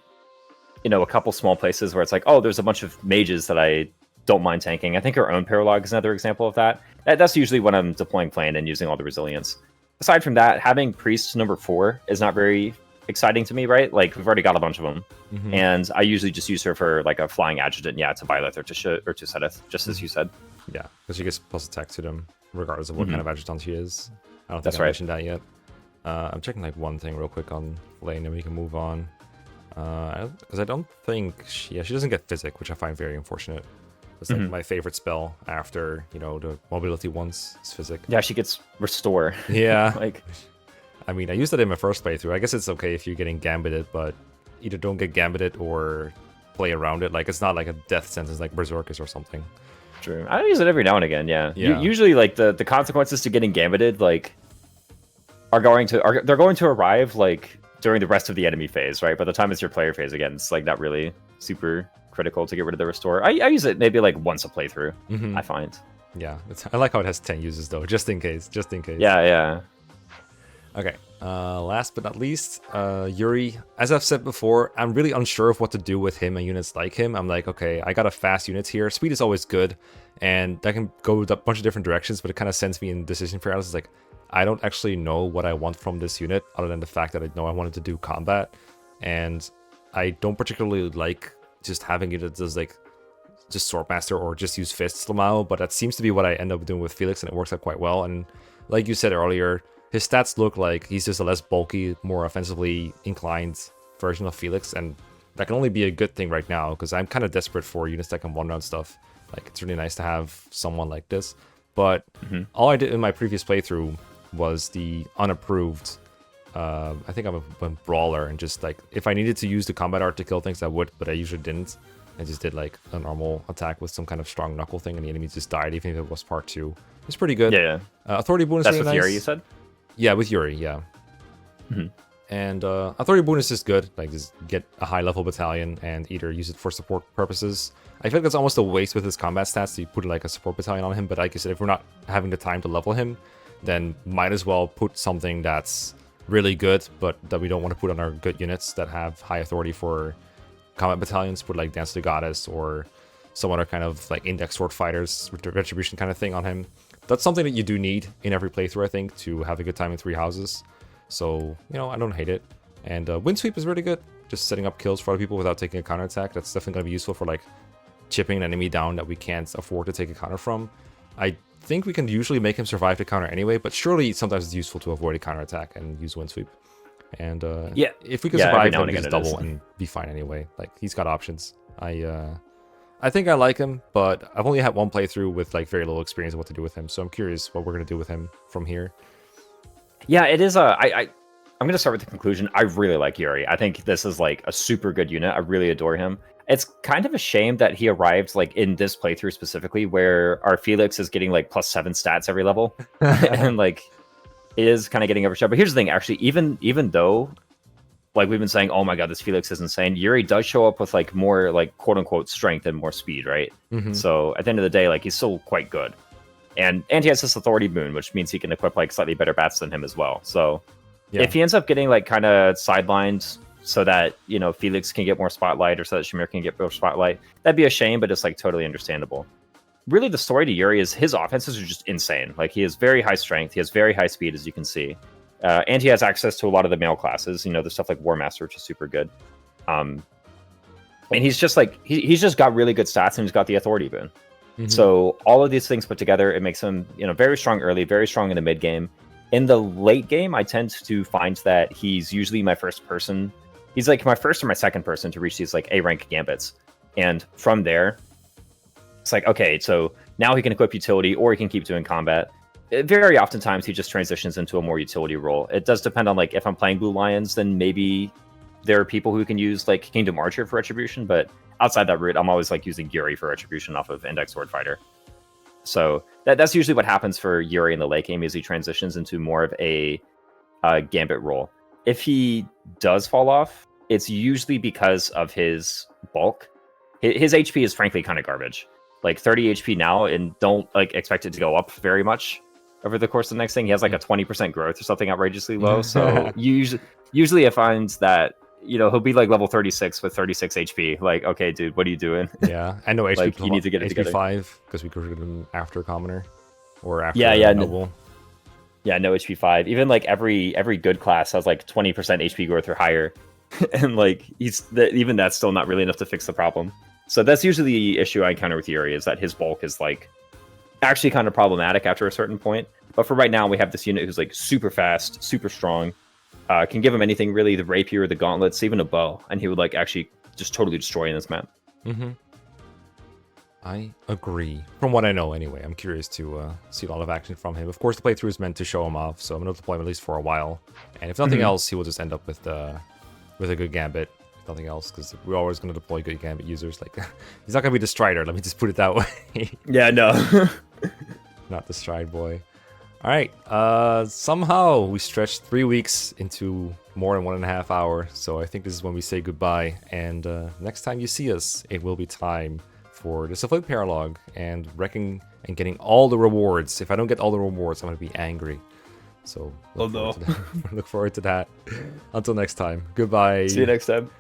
you know, a couple small places where it's like, oh, there's a bunch of mages that I don't mind tanking. I think her own paralogue is another example of that. That's usually when I'm deploying Flayn and using all the resilience. Aside from that, having priest number 4 is not very exciting to me, right? Like we've already got a bunch of them, and I usually just use her for like a flying adjutant, to Byleth or to Seteth, just as you said. Yeah, because she gets plus attack to them regardless of what kind of adjutant she is. I don't think That's I right. mentioned that yet. I'm checking like one thing real quick on Flayn, and we can move on. Because I don't think she doesn't get physic, which I find very unfortunate. It's like my favorite spell after, you know, the mobility ones is physic. Yeah, she gets restore. Yeah. Like, I mean, I used that in my first playthrough. I guess it's okay if you're getting gambited, but either don't get gambited or play around it. Like, it's not like a death sentence like Berserkers or something. true. I use it every now and again. Yeah. Yeah. Usually, like the consequences to getting gambited, like, they're going to arrive like during the rest of the enemy phase, right? By the time it's your player phase again, it's like not really super critical to get rid of the restore. I use it maybe like once a playthrough. I find. Yeah, I like how it has 10 uses though, just in case. Yeah. Okay, last but not least, Yuri. As I've said before, I'm really unsure of what to do with him and units like him. I'm like, okay, I got a fast units here. Speed is always good, and that can go a bunch of different directions, but it kind of sends me in decision paralysis. Like, I don't actually know what I want from this unit, other than the fact that I know I wanted to do combat, and I don't particularly like just having it as like just Swordmaster or just use Fists somehow, but that seems to be what I end up doing with Felix, and it works out quite well. And like you said earlier, his stats look like he's just a less bulky, more offensively inclined version of Felix, and that can only be a good thing right now, because I'm kind of desperate for units that can one-round stuff. Like, it's really nice to have someone like this. But all I did in my previous playthrough was the unapproved, I think I went Brawler, and just like, if I needed to use the combat art to kill things, I would, but I usually didn't. I just did like a normal attack with some kind of strong knuckle thing, and the enemy just died, even if it was part 2. It's pretty good. Yeah. Authority bonus That's really with nice. Yuri, you said? Yeah, with Yuri, yeah. And authority bonus is good. Like, just get a high level battalion and either use it for support purposes. I feel like that's almost a waste with his combat stats to put like a support battalion on him, but like I said, if we're not having the time to level him, then might as well put something that's really good, but that we don't want to put on our good units that have high authority for combat battalions. Put like Dance to the Goddess or some other kind of like index sword fighters with the retribution kind of thing on him. That's something that you do need in every playthrough, I think, to have a good time in 3 houses. So, you know, I don't hate it. And Wind Sweep is really good. Just setting up kills for other people without taking a counterattack. That's definitely going to be useful for like chipping an enemy down that we can't afford to take a counter from. I think we can usually make him survive the counter anyway, but surely sometimes it's useful to avoid a counterattack and use Wind Sweep. And yeah, if we can survive, then we just double and be fine anyway. Like, he's got options. I think I like him, but I've only had one playthrough with like very little experience of what to do with him, so I'm curious what we're gonna do with him from here. Yeah, it is I'm gonna start with the conclusion. I really like Yuri. I think this is like a super good unit. I really adore him. It's kind of a shame that he arrived like in this playthrough specifically, where our Felix is getting like +7 stats every level, and like it is kind of getting overshadowed. But here's the thing, actually, even though like we've been saying, oh my god, this Felix is insane, Yuri does show up with like more like quote unquote strength and more speed, right? So at the end of the day, like he's still quite good. And he has this authority boon, which means he can equip like slightly better bats than him as well. So if he ends up getting like kind of sidelined so that, you know, Felix can get more spotlight or so that Shamir can get more spotlight. That'd be a shame, but it's like totally understandable. Really, the story to Yuri is his offenses are just insane. Like, he has very high strength, he has very high speed, as you can see, and he has access to a lot of the male classes. You know, there's stuff like War Master, which is super good. And he's just like he's just got really good stats, and he's got the authority boon. So all of these things put together, it makes him, you know, very strong early, very strong in the mid game. In the late game, I tend to find that he's usually my first person. He's like my first or my second person to reach these like A rank gambits, and from there, it's like, okay, so now he can equip utility, or he can keep doing combat. Very oftentimes, he just transitions into a more utility role. It does depend on, like, if I'm playing Blue Lions, then maybe there are people who can use, like, Kingdom Archer for Retribution, but outside that route, I'm always, like, using Yuri for Retribution off of Index Sword Fighter. So that's usually what happens for Yuri in the late game, is he transitions into more of a Gambit role. If he does fall off, it's usually because of his bulk. His HP is frankly kind of garbage. Like 30 HP now, and don't like expect it to go up very much over the course of the next thing. He has like a 20% growth or something outrageously low. So usually it finds that, you know, he'll be like level 36 with 36 HP. Like, okay, dude, what are you doing? Yeah, I know HP. Like, you need to get it together. 5 because we recruited him after Commoner or after Noble. No HP 5. Even like every good class has like 20% HP growth or higher, and like even that's still not really enough to fix the problem. So that's usually the issue I encounter with Yuri, is that his bulk is like actually kind of problematic after a certain point. But for right now, we have this unit who's like super fast, super strong, can give him anything really, the rapier, the gauntlets, even a bow, and he would like actually just totally destroy in this map. I agree. From what I know, anyway. I'm curious to see a lot of action from him. Of course, the playthrough is meant to show him off, so I'm going to deploy him at least for a while. And if nothing else, he will just end up with a good gambit. If nothing else, because we're always going to deploy good gambit users. Like, he's not going to be the Strider, let me just put it that way. Yeah, no. Not the Stride boy. All right. Somehow we stretched 3 weeks into more than 1.5 hours. So I think this is when we say goodbye. And next time you see us, it will be time for the Saflin paralogue and wrecking and getting all the rewards. If I don't get all the rewards, I'm going to be angry. So look forward to that. Until next time. Goodbye. See you next time.